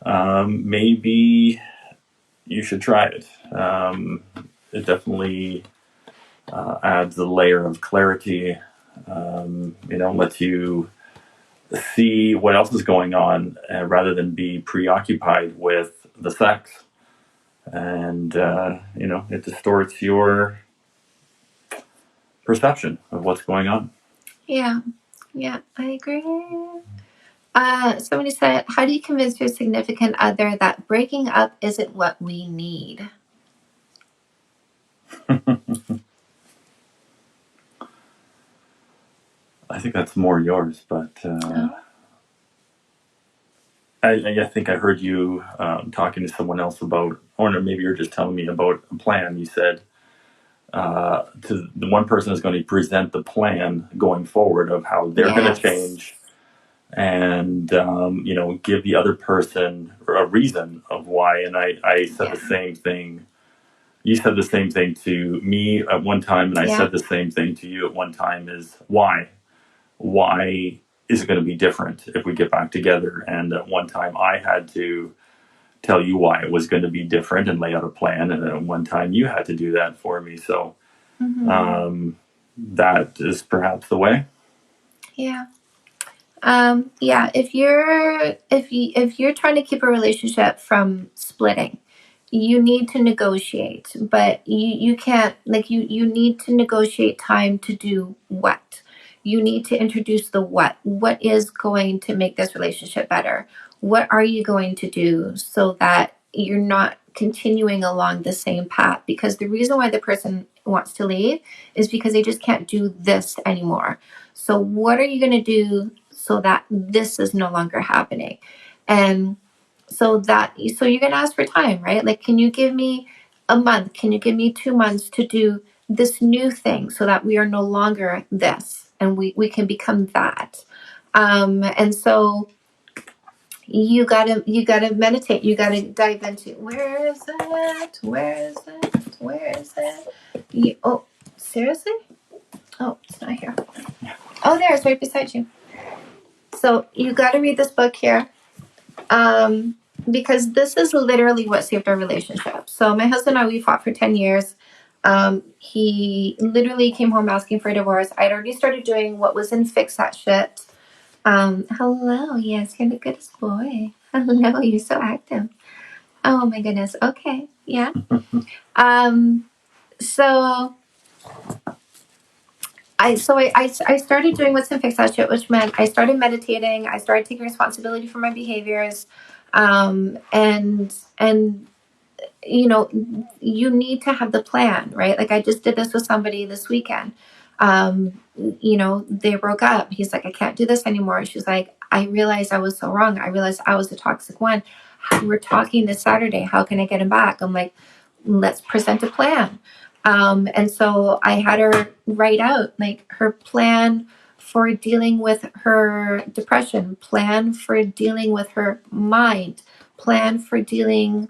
maybe you should try it. It definitely adds a layer of clarity. Lets you see what else is going on rather than be preoccupied with the sex. And, it distorts your perception of what's going on. Yeah, I agree. Somebody said, how do you convince your significant other that breaking up isn't what we need? I think that's more yours, but I think I heard you talking to someone else about, or maybe you're just telling me about a plan. You said to the one person is going to present the plan going forward of how they're going to change, and give the other person a reason of why. And I said the same thing. You said the same thing to me at one time, and I said the same thing to you at one time. Is why? Why is it going to be different if we get back together? And at one time, I had to tell you why it was going to be different and lay out a plan. And at one time, you had to do that for me. So that is perhaps the way. Yeah. If you're trying to keep a relationship from splitting, you need to negotiate, but you can't, like, you need to negotiate time to do what? You need to introduce the what. What is going to make this relationship better? What are you going to do so that you're not continuing along the same path? Because the reason why the person wants to leave is because they just can't do this anymore. So what are you going to do so that this is no longer happening? And so you're going to ask for time, right? Like, can you give me a month? Can you give me 2 months to do this new thing so that we are no longer this and we can become that? And so you gotta meditate. You gotta dive into, where is it? Oh, seriously? Oh, it's not here. Oh, there, it's right beside you. So you gotta read this book here. Because this is literally what saved our relationship. So my husband and I, we fought for 10 years. He literally came home asking for a divorce. I'd already started doing what was in Fix That Shit. Hello, yes, you're the goodest boy. Hello, you're so active. Oh my goodness. Okay, yeah. So I started doing what's in Fix That Shit, which meant I started meditating. I started taking responsibility for my behaviors, and you know, you need to have the plan, right? Like I just did this with somebody this weekend. You know, they broke up. He's like, I can't do this anymore. She's like, I realized I was so wrong. I realized I was the toxic one. We're talking this Saturday. How can I get him back? I'm like, let's present a plan. And so I had her write out like her plan for dealing with her depression, plan for dealing with her mind, plan for dealing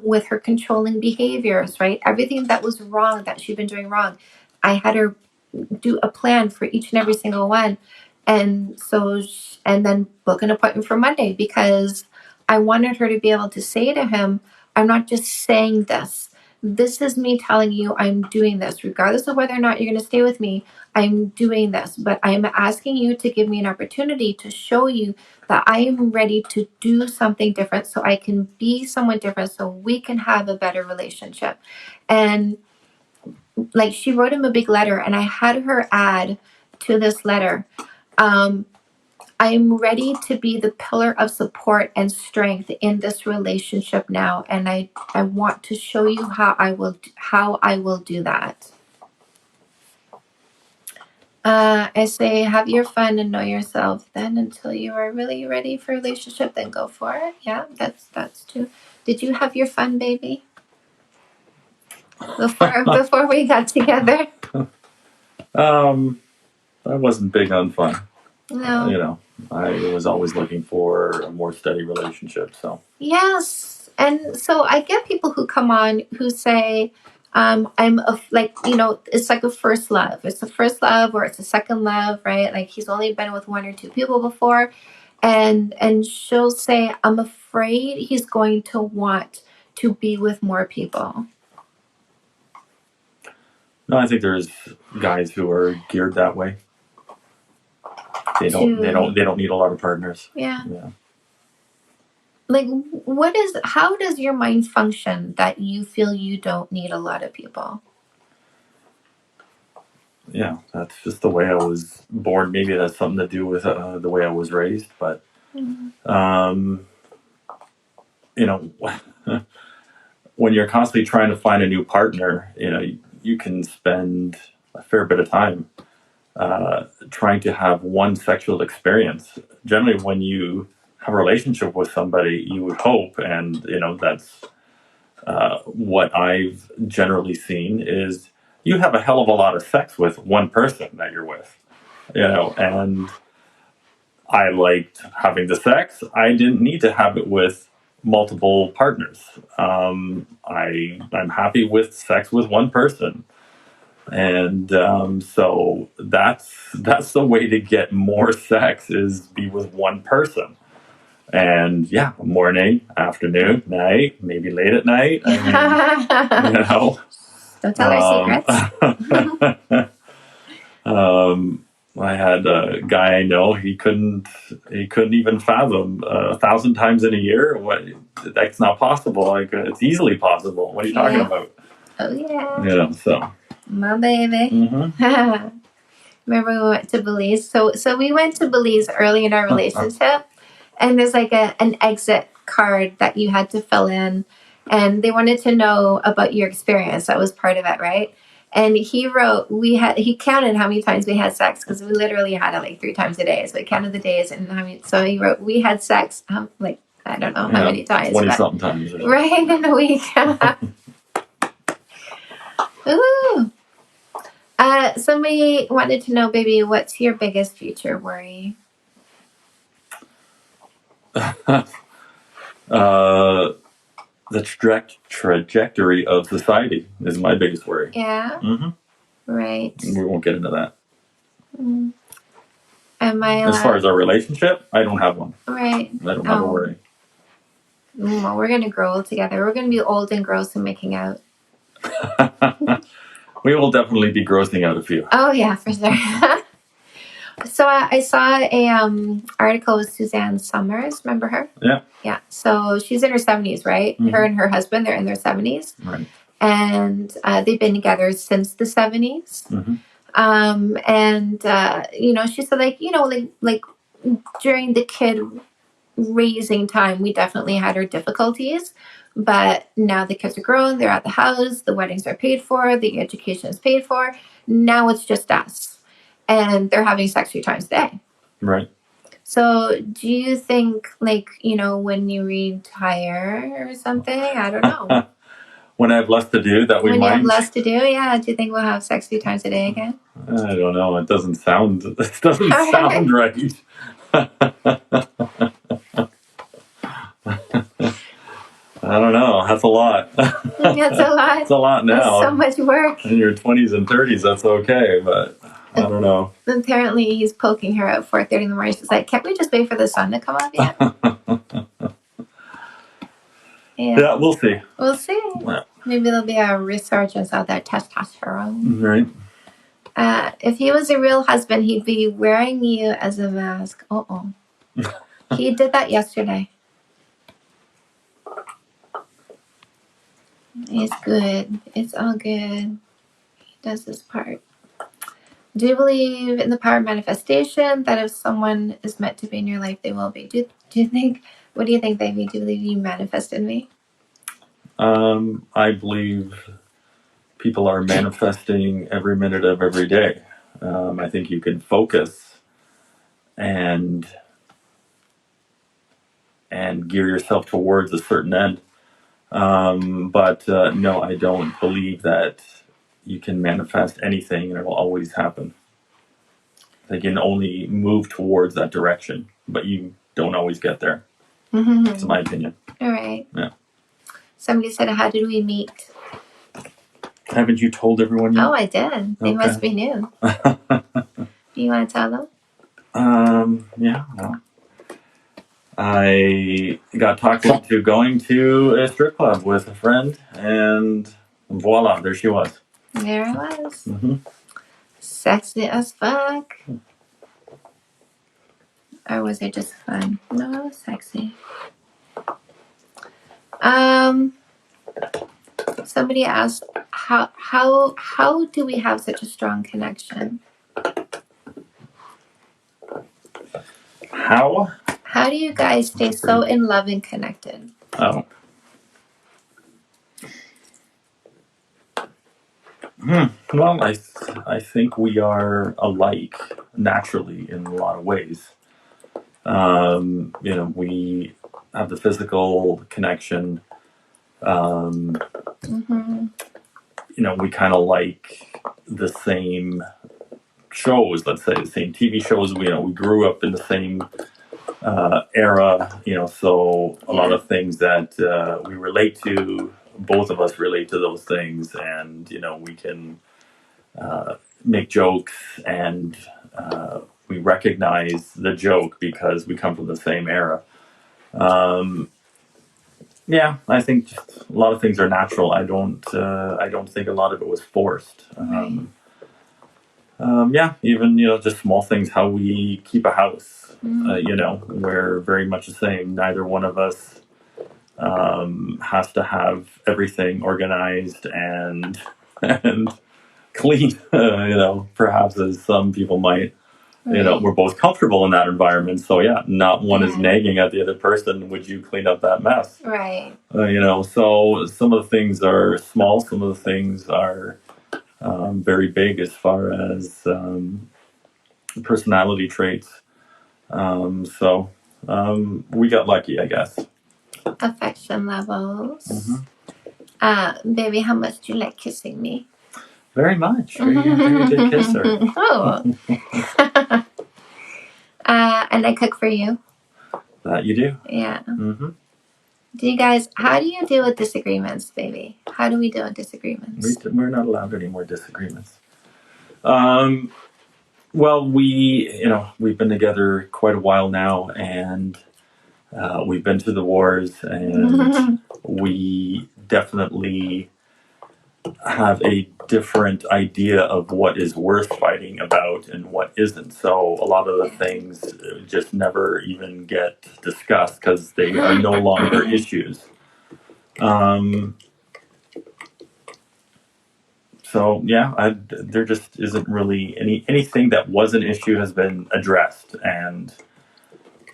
with her controlling behaviors, right? Everything that was wrong, that she'd been doing wrong. I had her do a plan for each and every single one. And so, and then book an appointment for Monday, because I wanted her to be able to say to him, I'm not just saying this. This is me telling you I'm doing this, regardless of whether or not you're going to stay with me. I'm doing this, but I'm asking you to give me an opportunity to show you that I am ready to do something different so I can be someone different so we can have a better relationship. And like, she wrote him a big letter, and I had her add to this letter, I'm ready to be the pillar of support and strength in this relationship now, and I want to show you how I will do that. I say, have your fun and know yourself. Then, until you are really ready for a relationship, then go for it. Yeah, that's true. Did you have your fun, baby? Before we got together. I wasn't big on fun. No. You know, I was always looking for a more steady relationship. So yes, and so I get people who come on who say, like, you know, it's like a first love. It's a first love or it's a second love, right? Like he's only been with 1 or 2 people before, and she'll say, I'm afraid he's going to want to be with more people. No, I think there's guys who are geared that way. They don't need a lot of partners. Yeah. Like, how does your mind function that you feel you don't need a lot of people? Yeah, that's just the way I was born. Maybe that's something to do with the way I was raised. But, you know, when you're constantly trying to find a new partner, you know, you can spend a fair bit of time trying to have one sexual experience. Generally, when you have a relationship with somebody, you would hope, and, you know, that's what I've generally seen is you have a hell of a lot of sex with one person that you're with, you know, and I liked having the sex. I didn't need to have it with multiple partners. I'm happy with sex with one person. And so that's the way to get more sex, is be with one person. And yeah, morning, afternoon, night, maybe late at night. I mean, you know. Don't tell our secrets. I had a guy I know. He couldn't even fathom 1,000 times in a year. What? That's not possible. Like, it's easily possible. What are you talking about? Oh yeah. You know, so. My baby. Mm-hmm. Remember we went to Belize? So we went to Belize early in our relationship, and there's like an exit card that you had to fill in, and they wanted to know about your experience. That was part of it, right? And he wrote, he counted how many times we had sex, because we literally had it like 3 times a day. So he counted the days and how many. So he wrote, we had sex like I don't know how many times. 20-something times. Right, in a week. Ooh. Somebody wanted to know, baby, what's your biggest future worry? The trajectory of society is my biggest worry. Yeah. Mm-hmm. Right. We won't get into that. Mm. Am I allowed... As far as our relationship, I don't have one. Right. I don't have a worry. Well, we're going to grow together. We're going to be old and gross and making out. We will definitely be grossing out a few. Oh, yeah, for sure. So I saw a article with Suzanne Summers. Remember her? Yeah. Yeah. So she's in her 70s, right? Mm-hmm. Her and her husband, they're in their 70s. Right. And they've been together since the 70s. Mm-hmm. And she said, like during the kid raising time, we definitely had our difficulties. But now the kids are grown, they're at the house, the weddings are paid for, the education is paid for. Now it's just us. And they're having sex 3 times a day. Right. So do you think, when you retire or something? I don't know. When I have less to do, that we might. When you have less to do, yeah. Do you think we'll have sex 3 times a day again? I don't know. It doesn't sound right. I don't know. That's a lot. That's a lot. It's a lot now. That's so much work. In your 20s and 30s, that's okay, but I don't know. Apparently, he's poking her at 4:30 in the morning. She's like, "Can't we just wait for the sun to come up yet?" Yeah, we'll see. We'll see. Yeah. Maybe there'll be a resurgence of that testosterone. Right. If he was a real husband, he'd be wearing you as a mask. He did that yesterday. It's good. It's all good. He does his part. Do you believe in the power of manifestation, that if someone is meant to be in your life, they will be? Do you think, what do you think, baby? Do you believe you manifested me? I believe people are manifesting every minute of every day. I think you can focus and gear yourself towards a certain end. But no, I don't believe that you can manifest anything and it will always happen. They can only move towards that direction, but you don't always get there. Mm-hmm. That's my opinion. All right. Yeah. Somebody said, how did we meet? Haven't you told everyone yet? Oh, I did. They must be new. You want to tell them? Yeah. Well, I got talked into going to a strip club with a friend, and voila, there she was. There I was. Mm-hmm. Sexy as fuck. Or was it just fun? No, it was sexy. Somebody asked, how do we have such a strong connection? How? How do you guys stay so in love and connected? Oh. Well, I think we are alike naturally in a lot of ways. We have the physical connection. We kind of like the same shows, let's say, the same TV shows. We grew up in the same era, so a lot of things that we relate to, both of us relate to those things, and we can make jokes, and we recognize the joke because we come from the same era. Yeah, I think just a lot of things are natural. I don't think a lot of it was forced. Yeah, even just small things, how we keep a house. We're very much the same. Neither one of us has to have everything organized and clean. Perhaps as some people might. Right. We're both comfortable in that environment. So yeah, not one is nagging at the other person. Would you clean up that mess? Right. So some of the things are small. Some of the things are very big as far as personality traits. We got lucky, I guess. affection levels. Mm-hmm. Baby, how much do you like kissing me? Very much. Very good kisser. Oh. And I cook for you. That you do. Yeah. Mm-hmm. Do you guys, how do you deal with disagreements, baby? How do we deal with disagreements? We're not allowed any more disagreements. Well, we've been together quite a while now, and we've been to the wars, and we definitely have a different idea of what is worth fighting about and what isn't. So a lot of the things just never even get discussed because they are no longer issues. So yeah, there just isn't really anything that was an issue has been addressed, and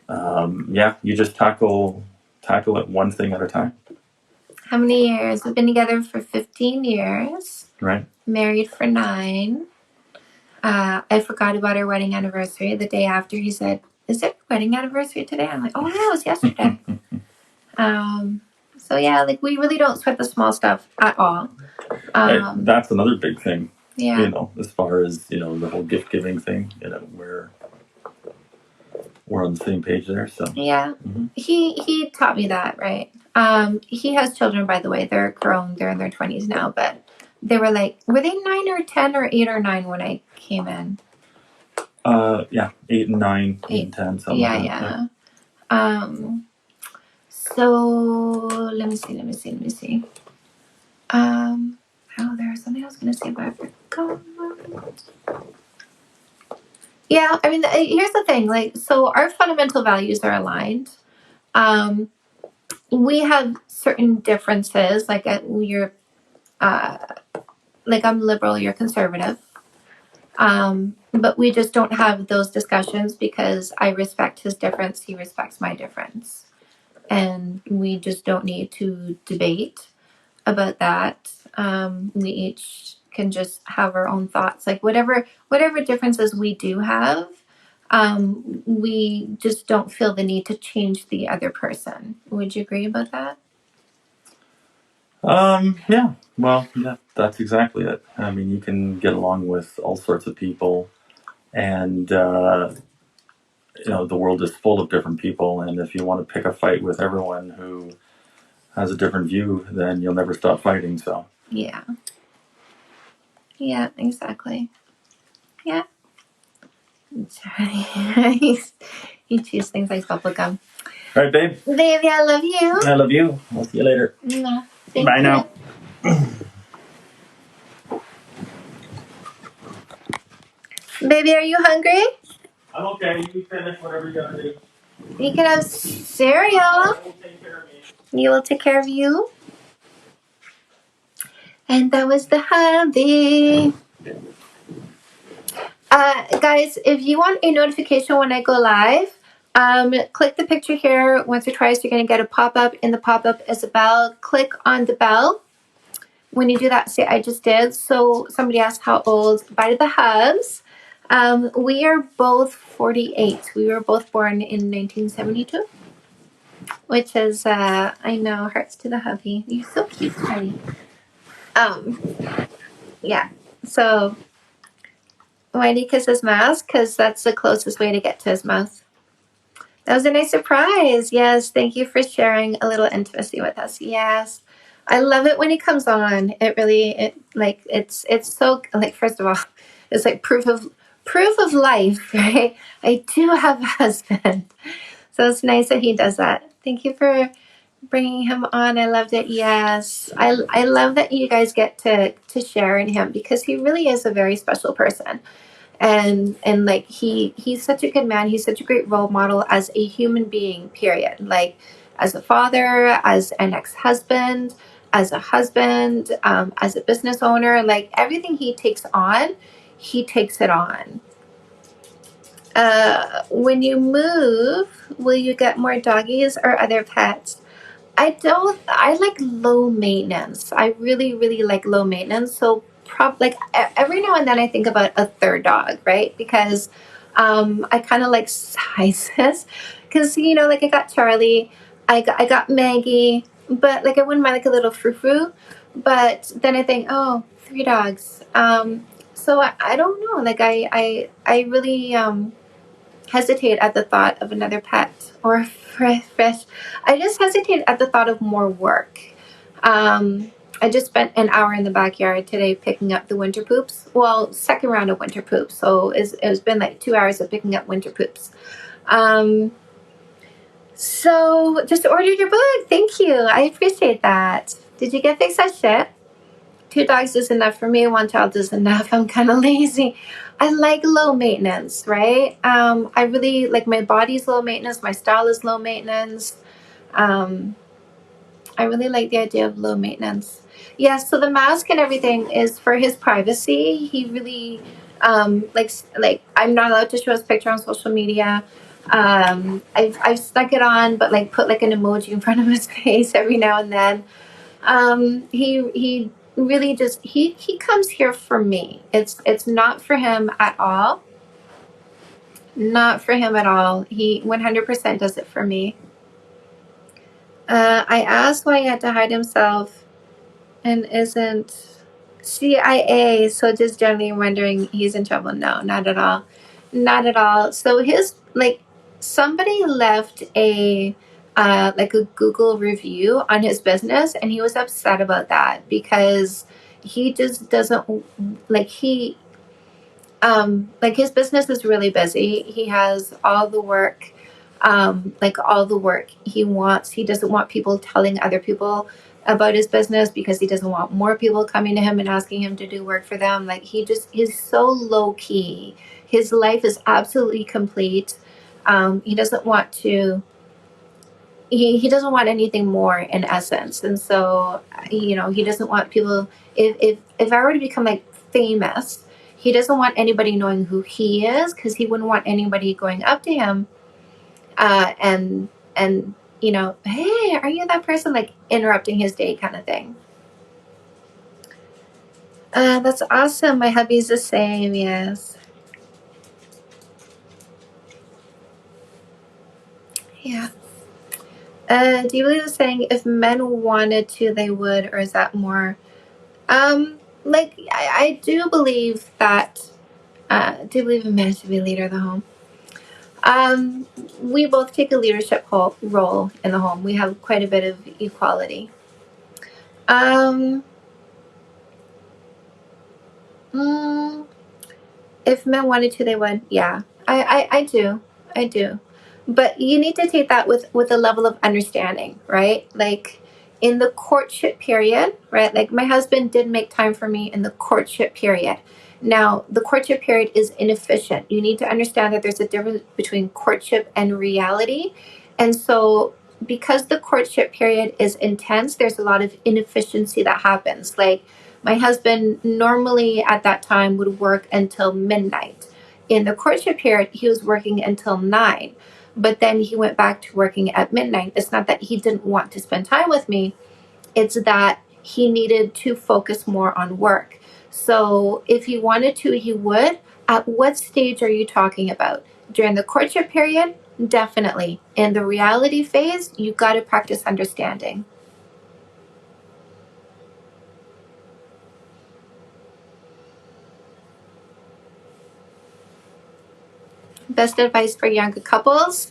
you just tackle it one thing at a time. How many years? We've been together for 15 years. Right. Married for 9. I forgot about our wedding anniversary. The day after, he said, "Is it wedding anniversary today?" I'm like, "Oh yeah, it was yesterday." So yeah, like we really don't sweat the small stuff at all. That's another big thing. Yeah. As far as the whole gift giving thing, we're on the same page there. So yeah, he taught me that, right? He has children, by the way. They're grown. They're in their 20s now, but they were like, were they 9 or 10 or 8 or 9 when I came in? 8 and 9, 8 and 10, something like that. Yeah. So let me see. There was something I was going to say, but I forgot. Yeah, I mean, here's the thing. Like, so our fundamental values are aligned. We have certain differences. Like, you're, like I'm liberal, you're conservative. But we just don't have those discussions because I respect his difference, he respects my difference, and we just don't need to debate about that. We each can just have our own thoughts, like whatever differences we do have. We just don't feel the need to change the other person. Would you agree about that? Yeah. Well, yeah, that's exactly it. I mean, you can get along with all sorts of people, and the world is full of different people. And if you want to pick a fight with everyone who has a different view, then you'll never stop fighting. So yeah, exactly. Yeah. Sorry. He chews things like bubblegum. All right, babe. Baby, I love you. I love you. I'll see you later. Yeah, bye now. Baby, are you hungry? I'm okay. You finish whatever you gotta do. You can have cereal. Will take care of me. You will take care of you. And that was the hubby. Guys, if you want a notification when I go live, click the picture here. Once or twice, you're going to get a pop-up. In the pop-up is a bell. Click on the bell. When you do that, say, I just did. So somebody asked how old. By the hubs. We are both 48. We were both born in 1972. Which is, I know, hearts to the hubby. You're so cute, Teddy. Yeah. So, why do you kiss his mouth? Because that's the closest way to get to his mouth. That was a nice surprise. Yes, thank you for sharing a little intimacy with us. Yes, I love it when he comes on. It really, it's so, like, first of all, it's like proof of life, right? I do have a husband, so it's nice that he does that. Thank you for bringing him on. I loved it. Yes, I love that you guys get to share in him because he really is a very special person. And like he's such a good man. He's such a great role model as a human being, period. Like as a father, as an ex-husband, as a husband, as a business owner, like everything he takes it on. When you move, will you get more doggies or other pets? I like low maintenance. I really, really like low maintenance. So like every now and then I think about a third dog, right? Because I kind of like sizes. Because, like I got Charlie. I got Maggie, but like I wouldn't mind like a little frou-frou. But then I think, oh, 3 dogs. So I don't know. Like I really hesitate at the thought of another pet or fresh. I just hesitate at the thought of more work. I just spent an hour in the backyard today picking up the winter poops. Well, second round of winter poops. So it's been like 2 hours of picking up winter poops. So just ordered your book. Thank you. I appreciate that. Did you get Fix That Shit? 2 dogs is enough for me. 1 child is enough. I'm kind of lazy. I like low maintenance, right? I really like my body's low maintenance. My style is low maintenance. I really like the idea of low maintenance. Yeah, so the mask and everything is for his privacy. He really like I'm not allowed to show his picture on social media. I've stuck it on, but like put like an emoji in front of his face every now and then. He really just he comes here for me. It's not for him at all. Not for him at all. He 100% does it for me. I asked why he had to hide himself and isn't CIA, so just generally wondering he's in trouble. No, not at all. Not at all. So his like somebody left a like a Google review on his business and he was upset about that because he just doesn't like like his business is really busy. He has all the work like all the work he wants. He doesn't want people telling other people about his business because he doesn't want more people coming to him and asking him to do work for them. Like he's so low key. His life is absolutely complete. He doesn't want to. He doesn't want anything more in essence, and so he doesn't want people. If I were to become like famous, he doesn't want anybody knowing who he is because he wouldn't want anybody going up to him and hey, are you that person, like interrupting his day kind of thing. That's awesome. My hubby's the same. Yes. Yeah. Do you believe the saying, if men wanted to they would, or is that more like I do believe that do believe a man should be a leader of the home. We both take a leadership role in the home. We have quite a bit of equality. If men wanted to, they would. Yeah, I do. But you need to take that with a level of understanding, right? Like in the courtship period, right? Like my husband did make time for me in the courtship period. Now, the courtship period is inefficient. You need to understand that there's a difference between courtship and reality. And so because the courtship period is intense, there's a lot of inefficiency that happens. Like my husband normally at that time would work until midnight. In the courtship period, he was working until 9, but then he went back to working at midnight. It's not that he didn't want to spend time with me, it's that he needed to focus more on work. So if he wanted to, he would. At what stage are you talking about? During the courtship period? Definitely. In the reality phase, you've got to practice understanding. Best advice for younger couples?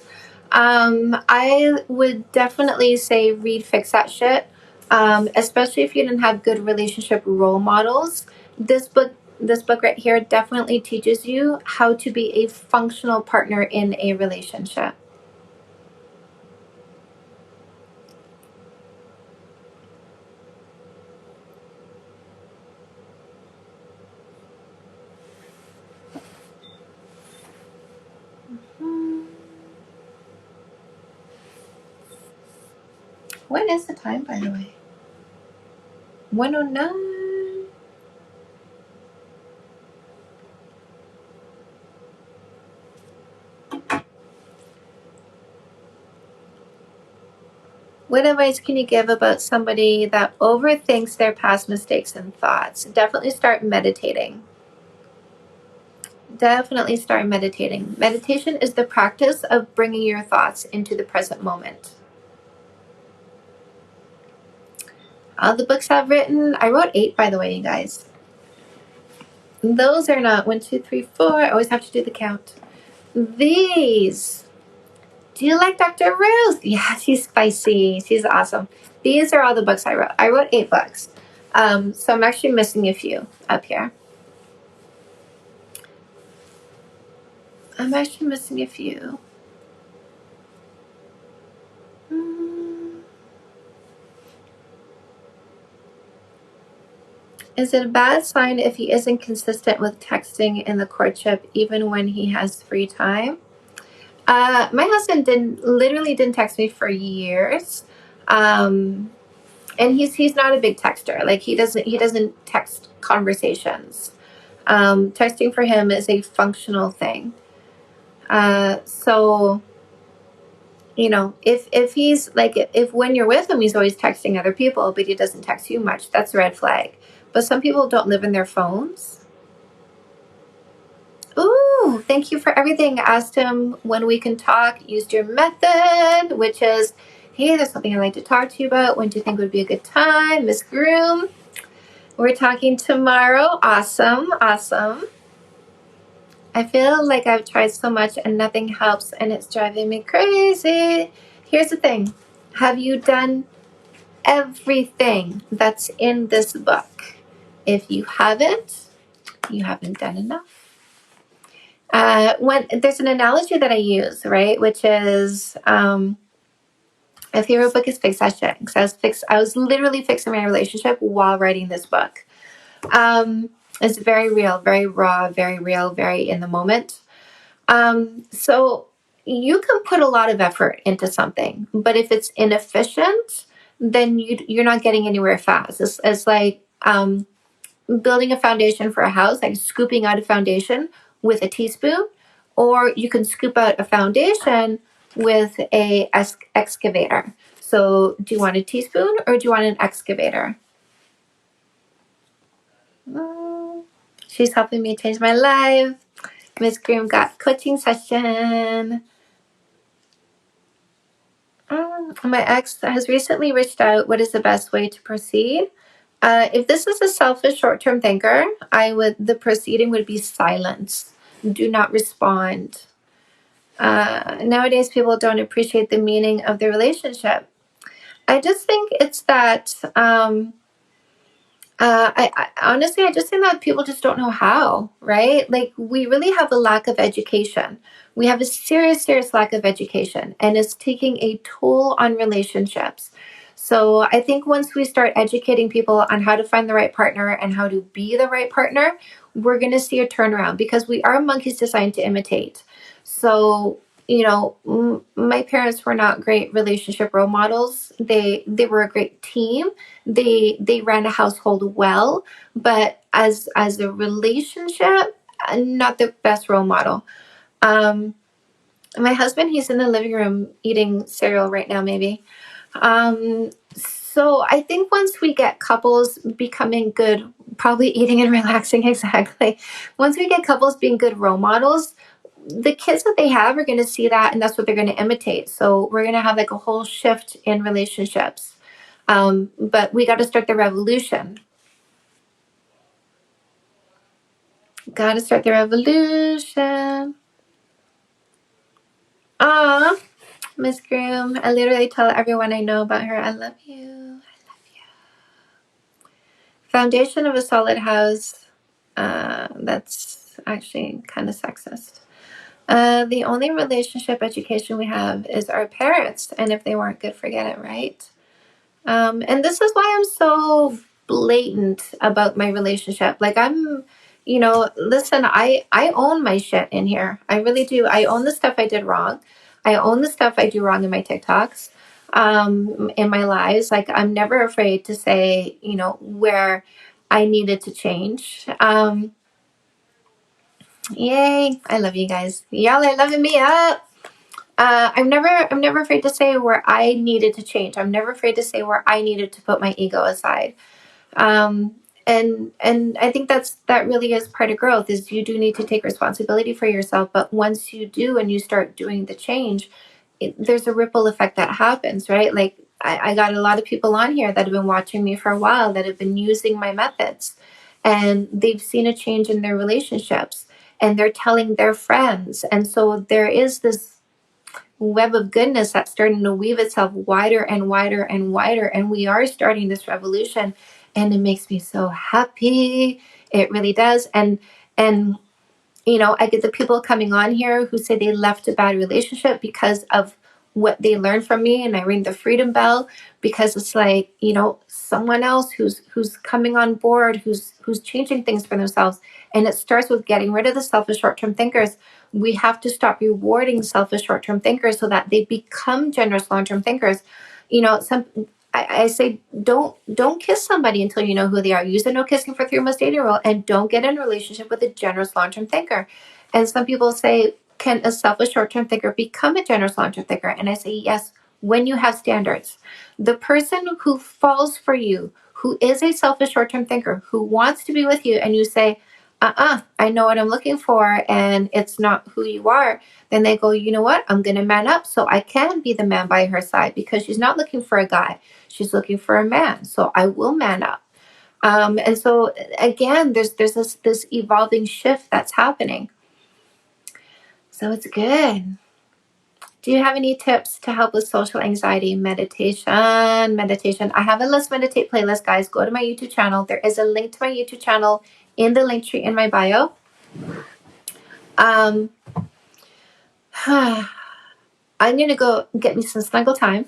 I would definitely say read Fix That Shit, especially if you didn't have good relationship role models. This book right here definitely teaches you how to be a functional partner in a relationship. What is the time, by the way? 1:09. What advice can you give about somebody that overthinks their past mistakes and thoughts? Definitely start meditating. Definitely start meditating. Meditation is the practice of bringing your thoughts into the present moment. All the books I've written, I wrote 8, by the way, you guys. Those are not 1, 2, 3, 4. I always have to do the count. These. Do you like Dr. Ruth? Yeah, she's spicy. She's awesome. These are all the books I wrote. I wrote 8 books. So I'm actually missing a few up here. I'm actually missing a few. Is it a bad sign if he isn't consistent with texting in the courtship, even when he has free time? My husband literally didn't text me for years, and he's not a big texter. Like he doesn't text conversations. Texting for him is a functional thing. So, you know, if he's like, if when you're with him, he's always texting other people, but he doesn't text you much, that's a red flag. But some people don't live in their phones. Ooh, thank you for everything. Asked him when we can talk, used your method, which is, hey, there's something I'd like to talk to you about. When do you think would be a good time? Miss Groom, we're talking tomorrow. Awesome, awesome. I feel like I've tried so much and nothing helps and it's driving me crazy. Here's the thing. Have you done everything that's in this book? If you haven't done enough. When there's an analogy that I use, right, which is my favorite book is Fixation, because I was literally fixing my relationship while writing this book. It's very real, very raw, very real, very in the moment. So you can put a lot of effort into something, but if it's inefficient, then you're not getting anywhere fast. It's like building a foundation for a house, like scooping out a foundation with a teaspoon, or you can scoop out a foundation with a excavator. So do you want a teaspoon or do you want an excavator? She's helping me change my life. Miss Groom got coaching session. My ex has recently reached out. What is the best way to proceed? If this is a selfish short-term thinker, the proceeding would be silence. Do not respond. Nowadays, people don't appreciate the meaning of the relationship. I just think it's that. I honestly, I just think that people just don't know how, right? Like, we really have a lack of education. We have a serious, serious lack of education, and it's taking a toll on relationships. So I think once we start educating people on how to find the right partner and how to be the right partner, we're going to see a turnaround, because we are monkeys designed to imitate. So, you know, my parents were not great relationship role models. They were a great team. They ran a household well, but as a relationship, not the best role model. My husband, he's in the living room eating cereal right now, maybe. So I think once we get couples becoming good, probably eating and relaxing, exactly. Once we get couples being good role models, the kids that they have are going to see that, and that's what they're going to imitate. So we're going to have like a whole shift in relationships. But we got to start the revolution. Got to start the revolution. Aw, Miss Groom. I literally tell everyone I know about her, I love you. I love you. Foundation of a solid house. That's actually kind of sexist. The only relationship education we have is our parents, and if they weren't good, forget it, right? And this is why I'm so blatant about my relationship. Like, listen, I own my shit in here. I really do. I own the stuff I did wrong. I own the stuff I do wrong in my TikToks, in my lives. Like, I'm never afraid to say, where I needed to change. Yay. I love you guys. Y'all are loving me up. I'm never afraid to say where I needed to change. I'm never afraid to say where I needed to put my ego aside. And I think that really is part of growth, is you do need to take responsibility for yourself. But once you do and you start doing the change, there's a ripple effect that happens, right? Like, I got a lot of people on here that have been watching me for a while that have been using my methods, and they've seen a change in their relationships, and they're telling their friends. And so there is this web of goodness that's starting to weave itself wider and wider and wider, and we are starting this revolution, and it makes me so happy. It really does. And I get the people coming on here who say they left a bad relationship because of what they learned from me, and I ring the freedom bell because it's like, someone else who's coming on board, who's changing things for themselves. And it starts with getting rid of the selfish short-term thinkers. We have to stop rewarding selfish short-term thinkers so that they become generous long-term thinkers. I say don't kiss somebody until you know who they are. Use the no kissing for 3 months dating rule, and don't get in a relationship with a generous long-term thinker. And some people say, can a selfish short-term thinker become a generous long-term thinker? And I say, yes, when you have standards. The person who falls for you, who is a selfish short-term thinker, who wants to be with you, and you say, I know what I'm looking for, and it's not who you are, then they go, you know what? I'm going to man up so I can be the man by her side, because she's not looking for a guy. She's looking for a man. So I will man up. And so again, there's this evolving shift that's happening. So it's good. Do you have any tips to help with social anxiety? Meditation. I have a Let's Meditate playlist, guys. Go to my YouTube channel. There is a link to my YouTube channel in the link tree in my bio. I'm going to go get me some snuggle time.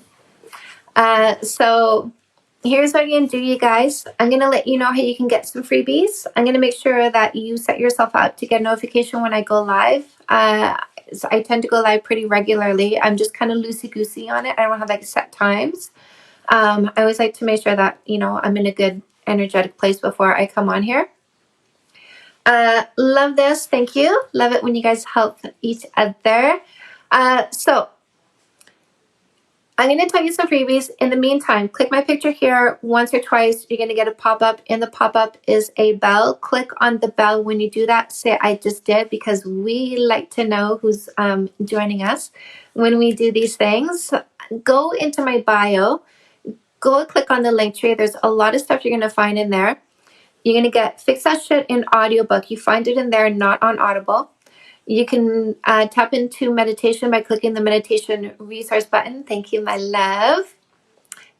So here's what I'm going to do, you guys. I'm going to let you know how you can get some freebies. I'm going to make sure that you set yourself up to get a notification when I go live. So I tend to go live pretty regularly. I'm just kind of loosey-goosey on it. I don't have like set times. I always like to make sure that, I'm in a good energetic place before I come on here. Love this. Thank you. Love it when you guys help each other. So I'm going to tell you some freebies. In the meantime, click my picture here once or twice. You're going to get a pop-up. In the pop-up is a bell. Click on the bell. When you do that, say, I just did, because we like to know who's joining us when we do these things. Go into my bio. Go click on the link tree. There's a lot of stuff you're going to find in there. You're going to get Fix That Shit in audiobook. You find it in there, not on Audible. You can tap into meditation by clicking the meditation resource button. Thank you, my love.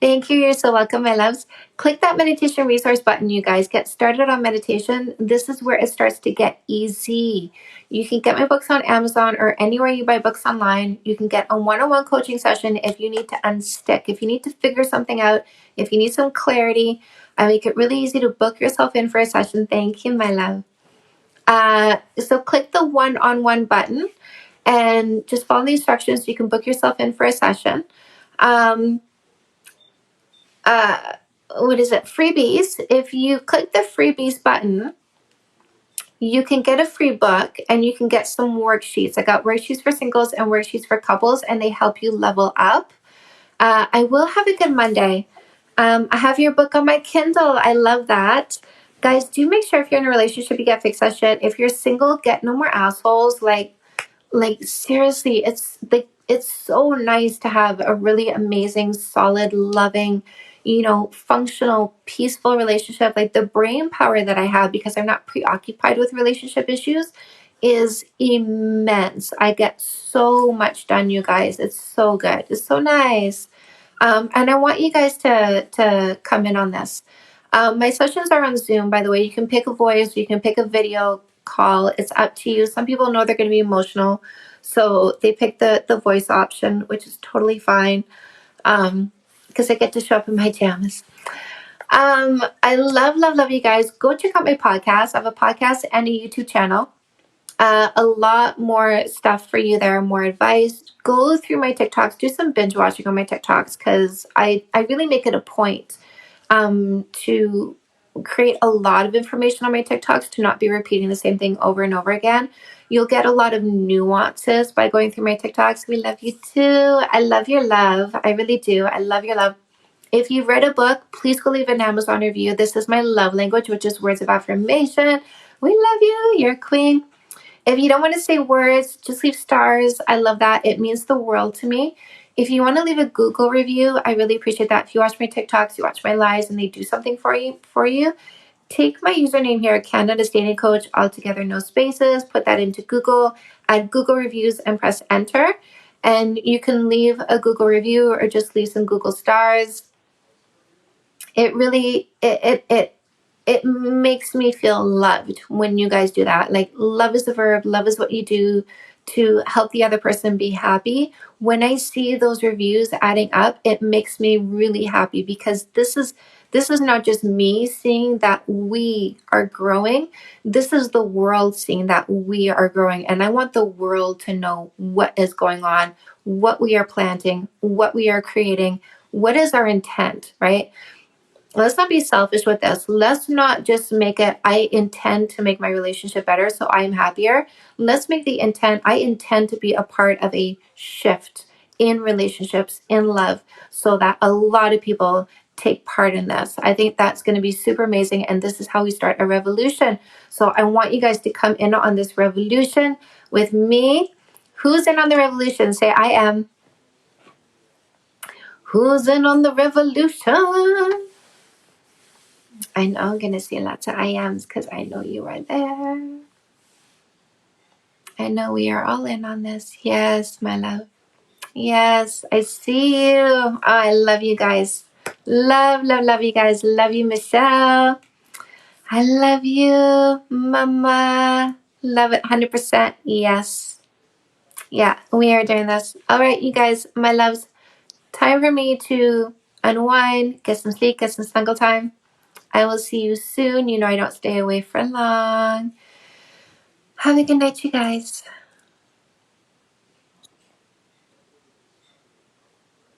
Thank you. You're so welcome, my loves. Click that meditation resource button, you guys. Get started on meditation. This is where it starts to get easy. You can get my books on Amazon or anywhere you buy books online. You can get a one-on-one coaching session if you need to unstick, if you need to figure something out, if you need some clarity. I make it really easy to book yourself in for a session. Thank you, my love. So click the one-on-one button and just follow the instructions. You can book yourself in for a session. What is it? Freebies. If you click the freebies button, you can get a free book and you can get some worksheets. I got worksheets for singles and worksheets for couples, and they help you level up. I will have a good Monday. I have your book on my Kindle. I love that. Guys, do make sure if you're in a relationship, you get Fix That Shit. If you're single, get No More Assholes. Like seriously, it's so nice to have a really amazing, solid, loving, functional, peaceful relationship. Like the brain power that I have because I'm not preoccupied with relationship issues is immense. I get so much done, you guys. It's so good. It's so nice. And I want you guys to come in on this. My sessions are on Zoom, by the way. You can pick a voice, you can pick a video call. It's up to you. Some people know they're going to be emotional, so they pick the voice option, which is totally fine, because I get to show up in my pajamas. I love you guys. Go check out my podcast. I have a podcast and a YouTube channel. A lot more stuff for you there, more advice. Go through my TikToks. Do some binge watching on my TikToks, because I really make it a point to create a lot of information on my TikToks, to not be repeating the same thing over and over again. You'll get a lot of nuances by going through my TikToks. We love you too. I love your love. I really do. I love your love. If you've read a book, please go leave an Amazon review. This is my love language, which is words of affirmation. We love you. You're a queen. If you don't want to say words, just leave stars. I love that. It means the world to me. If you want to leave a Google review, I really appreciate that. If you watch my TikToks, you watch my lives, and they do something for you, take my username here, Canada's Dating Coach, all together, no spaces, put that into Google, add Google reviews, and press enter. And you can leave a Google review or just leave some Google stars. It really, it makes me feel loved when you guys do that. Like, love is the verb. Love is what you do to help the other person be happy. When I see those reviews adding up, it makes me really happy, because this is not just me seeing that we are growing. This is the world seeing that we are growing. And I want the world to know what is going on, what we are planting, what we are creating, what is our intent, right? Let's not be selfish with this. Let's not just make it, I intend to make my relationship better so I'm happier. Let's make the intent, I intend to be a part of a shift in relationships, in love, so that a lot of people take part in this. I think that's going to be super amazing. And this is how we start a revolution. So I want you guys to come in on this revolution with me. Who's in on the revolution? Say, I am. Who's in on the revolution? I know I'm going to see lots of I ams because I know you are there. I know we are all in on this. Yes, my love. Yes, I see you. Oh, I love you guys. Love, love, love you guys. Love you, Michelle. I love you, Mama. Love it 100%. Yes. Yeah, we are doing this. All right, you guys, my loves. Time for me to unwind, get some sleep, get some snuggle time. I will see you soon. You know I don't stay away for long. Have a good night, you guys.